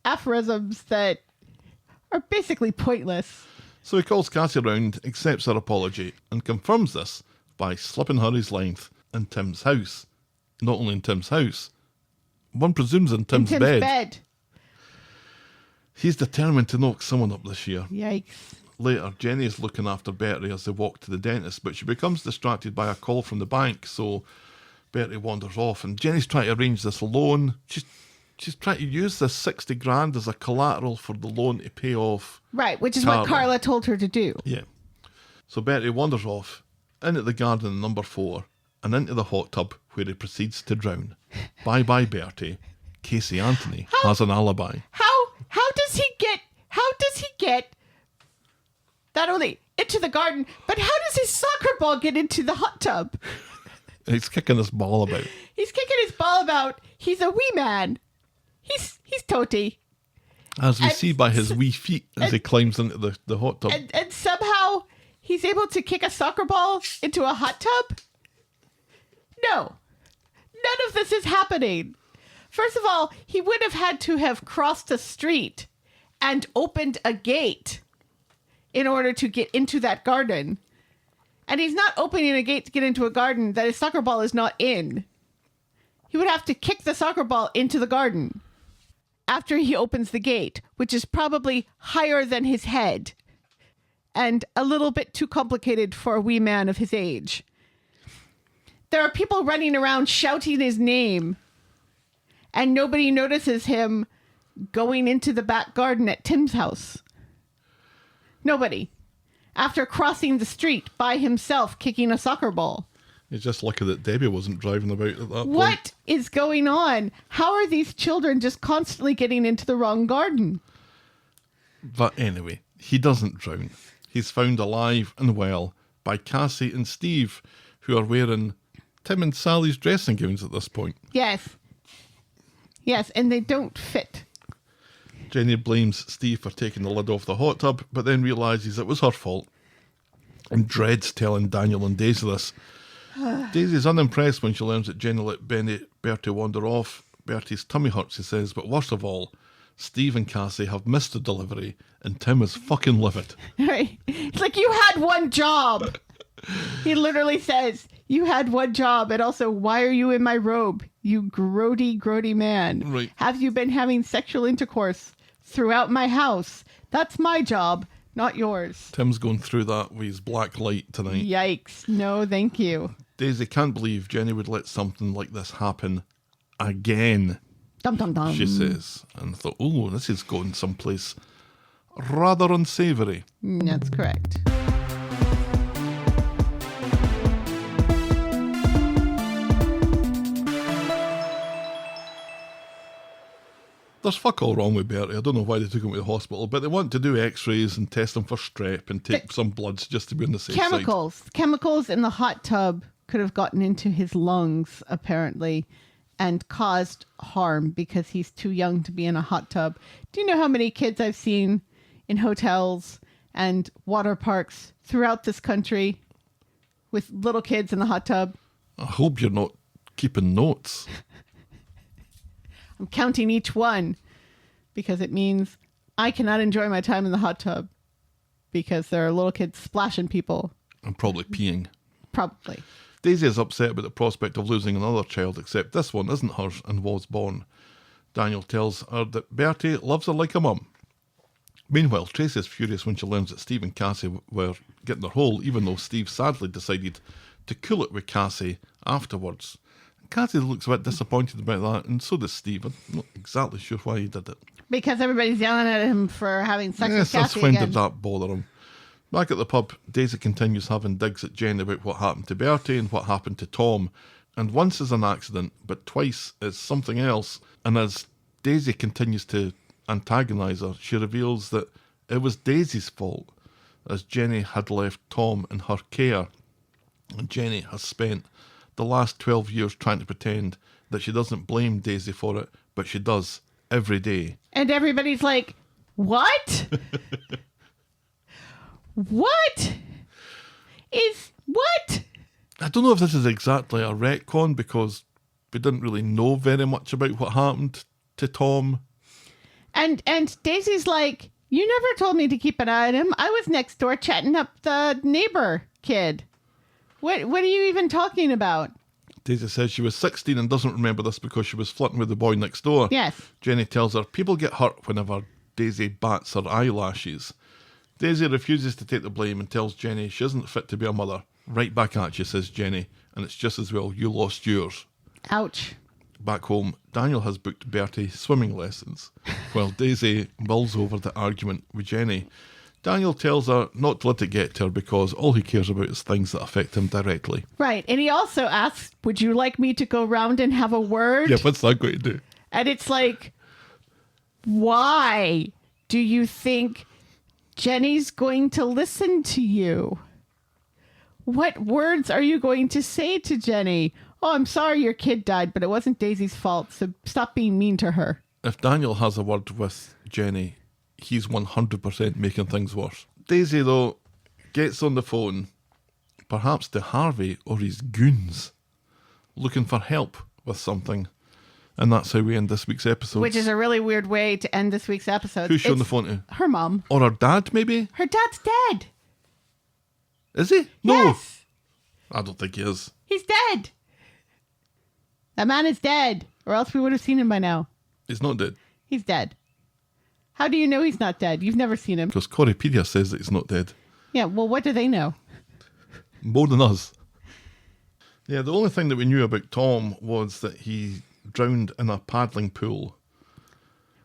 aphorisms that are basically pointless. So he calls Cassie around, accepts her apology, and confirms this by slipping her his length in Tim's house. Not only in Tim's house, one presumes in Tim's bed. He's determined to knock someone up this year. Yikes. Later, Jenny is looking after Bertie as they walk to the dentist, but she becomes distracted by a call from the bank, so Bertie wanders off, and Jenny's trying to arrange this loan. She's trying to use this 60 grand as a collateral for the loan to pay off. Right, which is Carla. what Carla told her to do. Yeah. So Bertie wanders off, into the garden number 4, and into the hot tub where he proceeds to drown. Bye-bye, Bertie. Casey Anthony has an alibi. How does he get not only into the garden, but how does his soccer ball get into the hot tub? He's kicking his ball about. He's kicking his ball about. He's a wee man. He's toty. As we see by his wee feet as he climbs into the hot tub. And somehow he's able to kick a soccer ball into a hot tub? No. None of this is happening. First of all, he would have had to have crossed a street and opened a gate in order to get into that garden. And he's not opening a gate to get into a garden that his soccer ball is not in. He would have to kick the soccer ball into the garden after he opens the gate, which is probably higher than his head and a little bit too complicated for a wee man of his age. There are people running around shouting his name, and nobody notices him going into the back garden at Tim's house. Nobody. After crossing the street by himself, kicking a soccer ball. He's just lucky that Debbie wasn't driving about at that point. What is going on? How are these children just constantly getting into the wrong garden? But anyway, he doesn't drown. He's found alive and well by Cassie and Steve, who are wearing Tim and Sally's dressing gowns at this point. Yes. Yes, and they don't fit. Jenny blames Steve for taking the lid off the hot tub, but then realises it was her fault and dreads telling Daniel and Daisy this. Daisy's unimpressed when she learns that Jenny let Bertie wander off. Bertie's tummy hurts, he says, but worst of all, Steve and Cassie have missed the delivery and Tim is fucking livid. Right. It's like, you had one job. He literally says, you had one job, and also, why are you in my robe, you grody man? Right. Have you been having sexual intercourse throughout my house? That's my job, not yours. Tim's going through that with his black light tonight. Yikes. No, thank you. Daisy can't believe Jenny would let something like this happen again, Dum dum dum. she says. And I thought, oh, this is going someplace rather unsavoury. That's correct. There's fuck all wrong with Bertie. I don't know why they took him to the hospital, but they want to do x-rays and test him for strep and take some bloods just to be on the safe side. Chemicals in the hot tub could have gotten into his lungs, apparently, and caused harm because he's too young to be in a hot tub. Do you know how many kids I've seen in hotels and water parks throughout this country with little kids in the hot tub? I hope you're not keeping notes. I'm counting each one because it means I cannot enjoy my time in the hot tub because there are little kids splashing people. I'm probably peeing. Probably. Daisy is upset about the prospect of losing another child, except this one isn't hers and was born. Daniel tells her that Bertie loves her like a mum. Meanwhile, Tracy is furious when she learns that Steve and Cassie were getting their hole, even though Steve sadly decided to cool it with Cassie afterwards. Cassie looks a bit disappointed about that, and so does Steve. I'm not exactly sure why he did it. Because everybody's yelling at him for having sex with Yes, Cassie that's when again. did that bother him. Back at the pub, Daisy continues having digs at Jen about what happened to Bertie and what happened to Tom. And once is an accident, but twice is something else. And as Daisy continues to antagonise her, she reveals that it was Daisy's fault, as Jenny had left Tom in her care. And Jenny has spent the last 12 years trying to pretend that she doesn't blame Daisy for it, but she does every day. And everybody's like, what? What? I don't know if this is exactly a retcon because we didn't really know very much about what happened to Tom. And Daisy's like, you never told me to keep an eye on him. I was next door chatting up the neighbor kid. What are you even talking about? Daisy says she was 16 and doesn't remember this because she was flirting with the boy next door. Yes. Jenny tells her people get hurt whenever Daisy bats her eyelashes. Daisy refuses to take the blame and tells Jenny she isn't fit to be a mother. Right back at you, says Jenny, and it's just as well you lost yours. Ouch. Back home, Daniel has booked Bertie swimming lessons, while Daisy mulls over the argument with Jenny. Daniel tells her not to let it get to her because all he cares about is things that affect him directly. Right. And he also asks, would you like me to go round and have a word? Yeah, what's that going to do? And it's like, why do you think Jenny's going to listen to you? What words are you going to say to Jenny? Oh, I'm sorry your kid died, but it wasn't Daisy's fault, so stop being mean to her. If Daniel has a word with Jenny, he's 100% making things worse. Daisy, though, gets on the phone, perhaps to Harvey or his goons, looking for help with something. And that's how we end this week's episode. Which is a really weird way to end this week's episode. Who's she on the phone to? Her mom. Or her dad, maybe? Her dad's dead. Is he? No. Yes. I don't think he is. He's dead. That man is dead, or else we would have seen him by now. He's not dead. He's dead. How do you know he's not dead? You've never seen him. Because Corriepedia says that he's not dead. Yeah, well, what do they know? More than us. Yeah, the only thing that we knew about Tom was that he drowned in a paddling pool.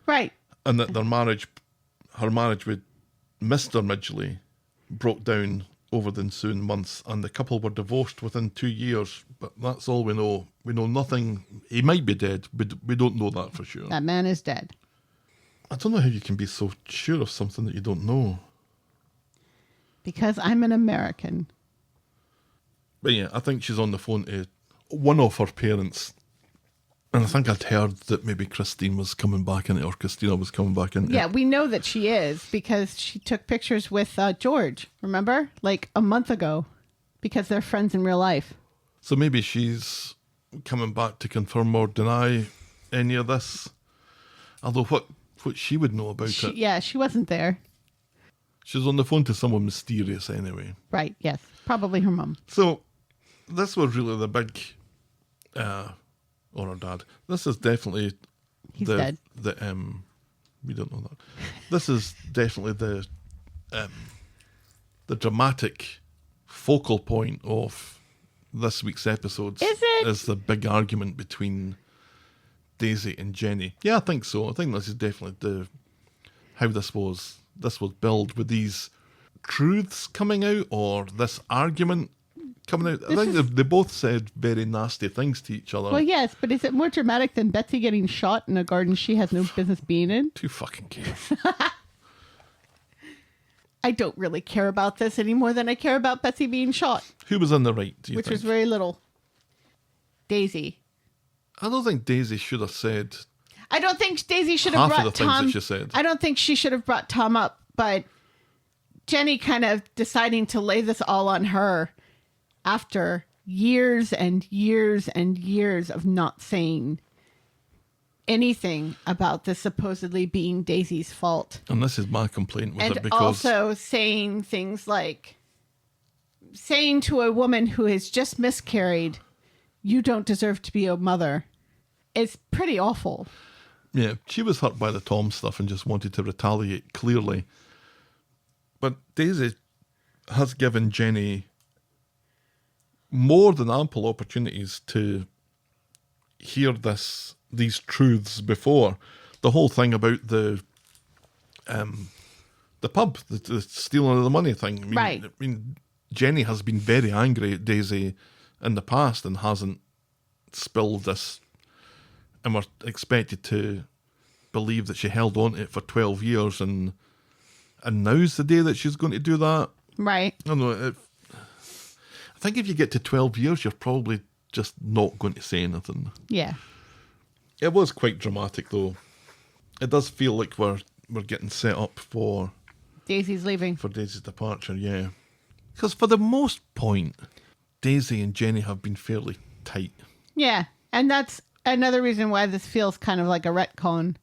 Right. And that her marriage with Mr. Midgley broke down over the ensuing months, and the couple were divorced within 2 years. But that's all we know. We know nothing. He might be dead, but we don't know that for sure. That man is dead. I don't know how you can be so sure of something that you don't know. Because I'm an American. But yeah, I think she's on the phone to one of her parents. And I think I'd heard that maybe Christina was coming back into it. Yeah, we know that she is because she took pictures with George, remember? Like a month ago, because they're friends in real life. So maybe she's coming back to confirm or deny any of this. Although what she would know about it. Yeah, she wasn't there. She's on the phone to someone mysterious anyway. Right, yes. Probably her mum. So this was really the big... or her dad. This is definitely He's dead. We don't know that. This is definitely the dramatic focal point of this week's episodes. Is it? Is the big argument between Daisy and Jenny. Yeah, I think so. I think this is definitely how this was billed, with these truths coming out, or this argument coming out. I think they both said very nasty things to each other. Well, yes, but is it more dramatic than Betsy getting shot in a garden she has no business being in? Who fucking cares? I don't really care about this any more than I care about Betsy being shot. Who was in the right, do you Which think? was very little. Daisy. I don't think Daisy should have said I don't think Daisy should have half brought of the things Tom. that she said. I don't think she should have brought Tom up, but Jenny kind of deciding to lay this all on her after years and years and years of not saying anything about this supposedly being Daisy's fault. And this is my complaint with And it, because also saying things like, saying to a woman who has just miscarried, you don't deserve to be a mother, is pretty awful. yeah, she was hurt by the Tom stuff and just wanted to retaliate, clearly. But Daisy has given Jenny more than ample opportunities to hear these truths before. The whole thing about the pub, the stealing of the money thing. I mean, Right. I mean, Jenny has been very angry at Daisy in the past and hasn't spilled this, and we're expected to believe that she held on to it for 12 years and now's the day that she's going to do that. Right. I don't know. I think if you get to 12 years, you're probably just not going to say anything. Yeah. It was quite dramatic, though. It does feel like we're getting set up for Daisy's leaving. Daisy's departure, yeah. Because for the most point, Daisy and Jenny have been fairly tight. Yeah. And that's another reason why this feels kind of like a retcon,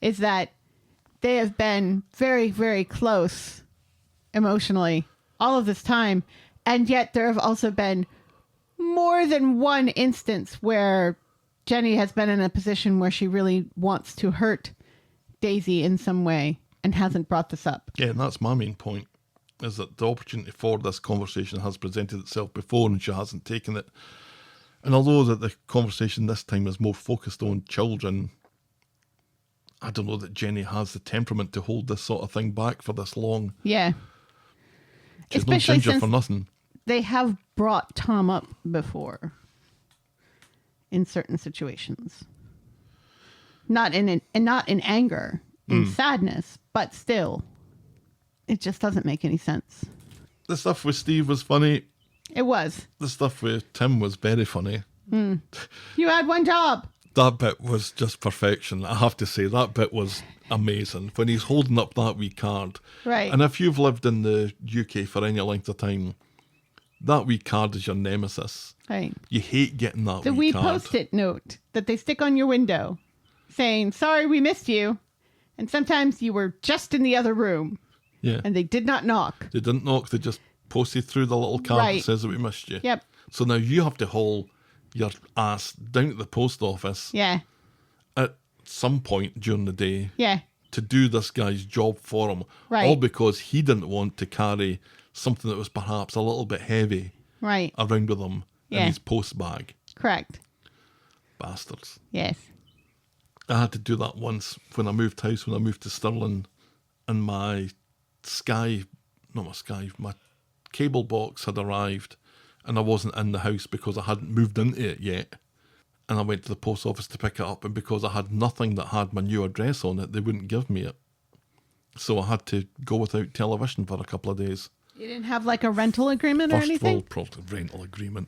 is that they have been very, very close emotionally all of this time. And yet there have also been more than one instance where Jenny has been in a position where she really wants to hurt Daisy in some way and hasn't brought this up. Yeah, and that's my main point, is that the opportunity for this conversation has presented itself before and she hasn't taken it. And although that the conversation this time is more focused on children, I don't know that Jenny has the temperament to hold this sort of thing back for this long. Yeah. She's Especially no ginger since for nothing. they have brought Tom up before in certain situations. Not in anger, in sadness, but still, it just doesn't make any sense. The stuff with Steve was funny. It was. The stuff with Tim was very funny. You had one job. That bit was just perfection. I have to say, that bit was amazing. When he's holding up that wee card. Right. And if you've lived in the UK for any length of time, that wee card is your nemesis. Right. You hate getting that The wee wee card. Post-it note that they stick on your window saying, sorry, we missed you. And sometimes you were just in the other room Yeah. and they did not knock. They didn't knock, they just posted through the little card Right. that says that we missed you. Yep. So now you have to haul your ass down to the post office Yeah. at some point during the day Yeah. to do this guy's job for him. Right. All because he didn't want to carry something that was perhaps a little bit heavy Right. around with him in Yeah. his post bag. Correct. Bastards. Yes. I had to do that once when I moved house, when I moved to Stirling, and my my cable box had arrived and I wasn't in the house because I hadn't moved into it yet. And I went to the post office to pick it up, and because I had nothing that had my new address on it, they wouldn't give me it. So I had to go without television for a couple of days. You didn't have like a rental agreement or First of anything? all, probably rental agreement.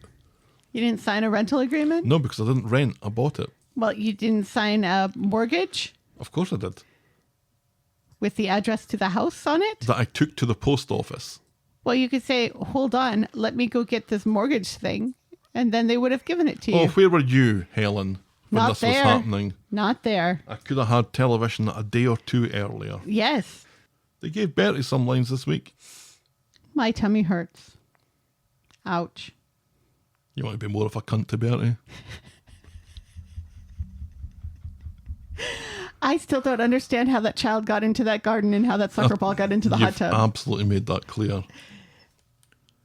You didn't sign a rental agreement? No, because I didn't rent, I bought it. Well, you didn't sign a mortgage Of course I did. with the address to the house on it? That I took to the post office. Well, you could say, hold on, let me go get this mortgage thing. And then they would have given it to you. Oh, where were you, Helen, when Not this there. was happening? Not there. I could have had television a day or two earlier. Yes. They gave Bertie some lines this week. My tummy hurts. Ouch. You want to be more of a cunt to Bertie? I still don't understand how that child got into that garden and how that soccer ball got into the hot You've tub. absolutely made that clear.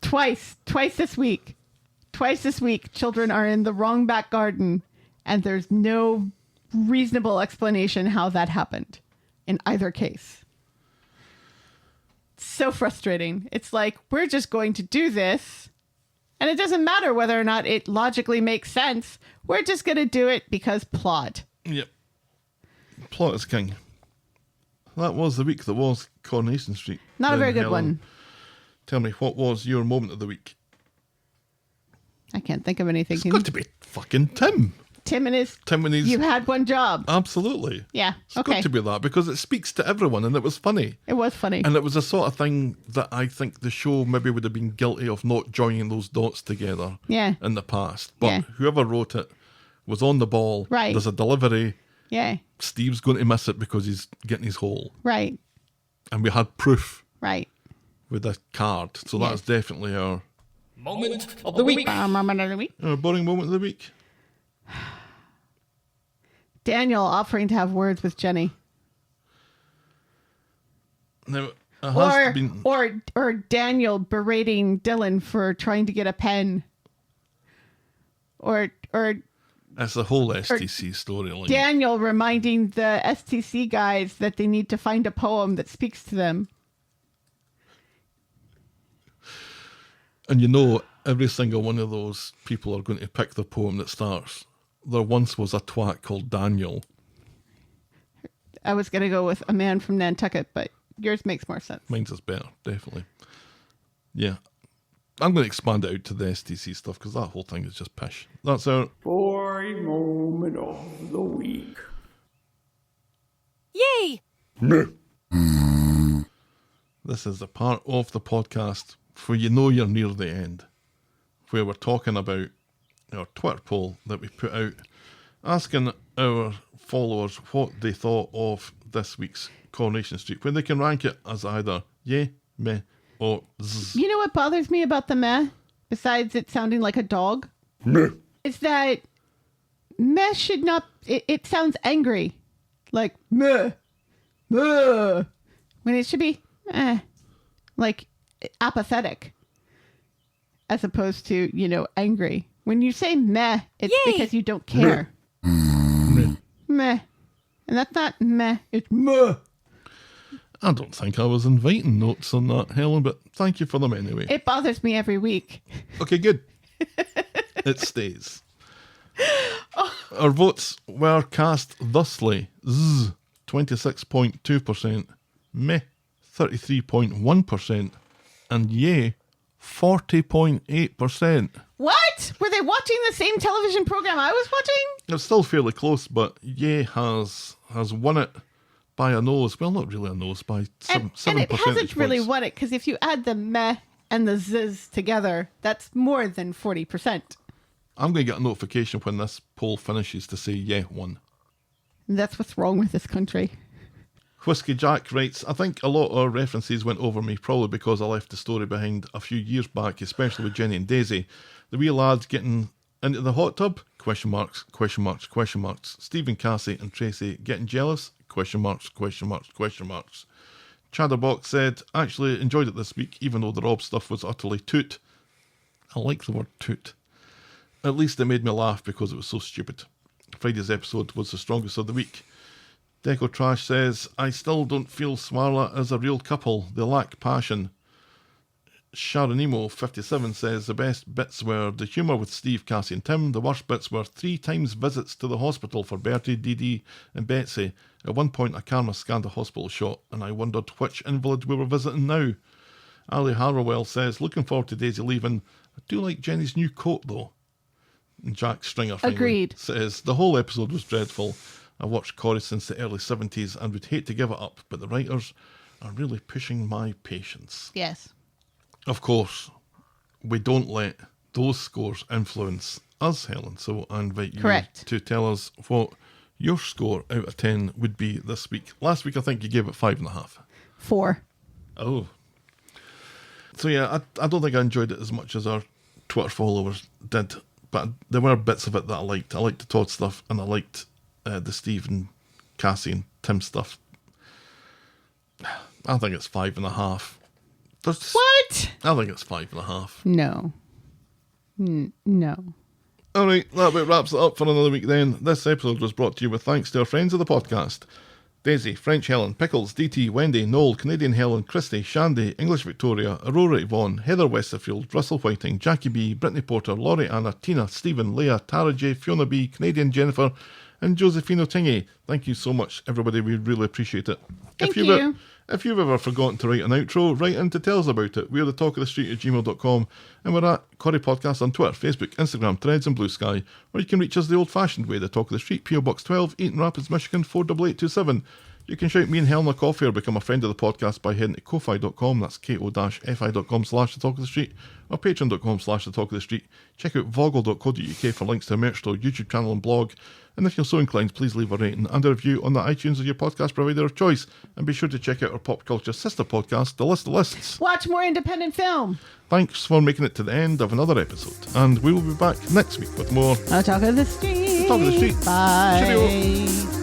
Twice this week. Twice this week, children are in the wrong back garden, and there's no reasonable explanation how that happened in either case. So frustrating. It's like, we're just going to do this, and it doesn't matter whether or not it logically makes sense. We're just going to do it because plot. Yep. Plot is king. That was the week that was Coronation Street. Not a Then, very good Helen, one. Tell me, what was your moment of the week? I can't think of anything. It's got to be fucking Tim. Tim and his... Tim and his... You had one job. Absolutely. Yeah, It's okay. got to be that, because it speaks to everyone, and it was funny. It was funny. And it was the sort of thing that I think the show maybe would have been guilty of not joining those dots together Yeah. in the past. But Yeah. whoever wrote it was on the ball. Right. There's a delivery. Yeah. Steve's going to miss it because he's getting his hole. Right. And we had proof Right. with a card. So Yes. that's definitely our Moment of the week. Moment of the week. boring moment of the week. Daniel offering to have words with Jenny. Now, it has been... Or Daniel berating Dylan for trying to get a pen. Or It's the whole STC storyline. Daniel reminding the STC guys that they need to find a poem that speaks to them. And you know, every single one of those people are going to pick the poem that starts, there once was a twat called Daniel. I was going to go with a man from Nantucket, but yours makes more sense. Mine's is better, definitely. Yeah. I'm going to expand it out to the STC stuff because that whole thing is just pish. That's our Boring moment of the week. Yay! This is the part of the podcast where you know you're near the end, where we're talking about our Twitter poll that we put out, asking our followers what they thought of this week's Coronation Street, where they can rank it as either yay, meh, or zzz. You know what bothers me about the meh, besides it sounding like a dog? Meh. Is that meh should not, it sounds angry. Like meh, meh, when it should be like apathetic, as opposed to, angry. When you say meh, it's Yay! because you don't care. Meh. Meh. And that's not meh, it's meh. I don't think I was inviting notes on that, Helen, but thank you for them anyway. It bothers me every week. Okay, good. It stays. Our votes were cast thusly. Zzz, 26.2%, meh, 33.1%, and yay, 40.8%. What? Were they watching the same television program I was watching? It's still fairly close, but yay has won it by a nose. Well, not really a nose, by seven And it hasn't really points. won it, because if you add the meh and the zzz together, that's more than 40%. I'm going to get a notification when this poll finishes to say yeah won. And that's what's wrong with this country. Whiskey Jack writes, I think a lot of references went over me, probably because I left the story behind a few years back, especially with Jenny and Daisy. The wee lads getting into the hot tub? Question marks, question marks, question marks. Stephen, Cassie and Tracy getting jealous? Question marks, question marks, question marks. Chatterbox said, actually enjoyed it this week, even though the Rob stuff was utterly toot. I like the word toot. At least it made me laugh because it was so stupid. Friday's episode was the strongest of the week. Deco Trash says, I still don't feel Smarla as a real couple. They lack passion. Sharon Emo 57 says, the best bits were the humour with Steve, Cassie and Tim. The worst bits were 3 times visits to the hospital for Bertie, Dee Dee and Betsy. At one point, a camera scanned the hospital shot and I wondered which invalid we were visiting now. Ali Harrowell says, looking forward to Daisy leaving. I do like Jenny's new coat though. And Jack Stringer finally Agreed. says, the whole episode was dreadful. I watched Corrie since the early 70s and would hate to give it up, but the writers are really pushing my patience. Yes. Of course, we don't let those scores influence us, Helen, so I invite you Correct. to tell us what your score out of 10 would be this week. Last week, I think you gave it 5.5. 4. Oh. So yeah, I don't think I enjoyed it as much as our Twitter followers did, but there were bits of it that I liked. I liked the Todd stuff, and I liked the Steve and Cassie and Tim stuff. I think it's 5.5. What? I think it's 5.5. No. No. Alright, that about wraps it up for another week then. This episode was brought to you with thanks to our friends of the podcast. Daisy, French Helen, Pickles, DT, Wendy, Noel, Canadian Helen, Christy, Shandy, English Victoria, Aurora Yvonne, Heather Westerfield, Russell Whiting, Jackie B, Brittany Porter, Laurie Anna, Tina, Stephen, Leah, Tara J, Fiona B, Canadian Jennifer, and Josephino Tingy. Thank you so much, everybody. We really appreciate it. Thank you. If you've ever forgotten to write an outro, write in to tell us about it. We're the talkofthestreet@gmail.com, and we're at Corrie Podcast on Twitter, Facebook, Instagram, Threads and Blue Sky, or you can reach us the old-fashioned way, the Talk of the Street, PO Box 12, Eaton Rapids, Michigan 48827. You can shout me and Helen a coffee or become a friend of the podcast by heading to ko-fi.com, that's ko-fi.com/the Talk of the Street, or patreon.com/the Talk of the Street. Check out voggle.co.uk for links to our merch store, YouTube channel and blog. And if you're so inclined, please leave a rating and a review on the iTunes or your podcast provider of choice. And be sure to check out our pop culture sister podcast, The List of Lists. Watch more independent film. Thanks for making it to the end of another episode. And we will be back next week with more Talk of the Street. Talk of the Street. Bye. Cheerio.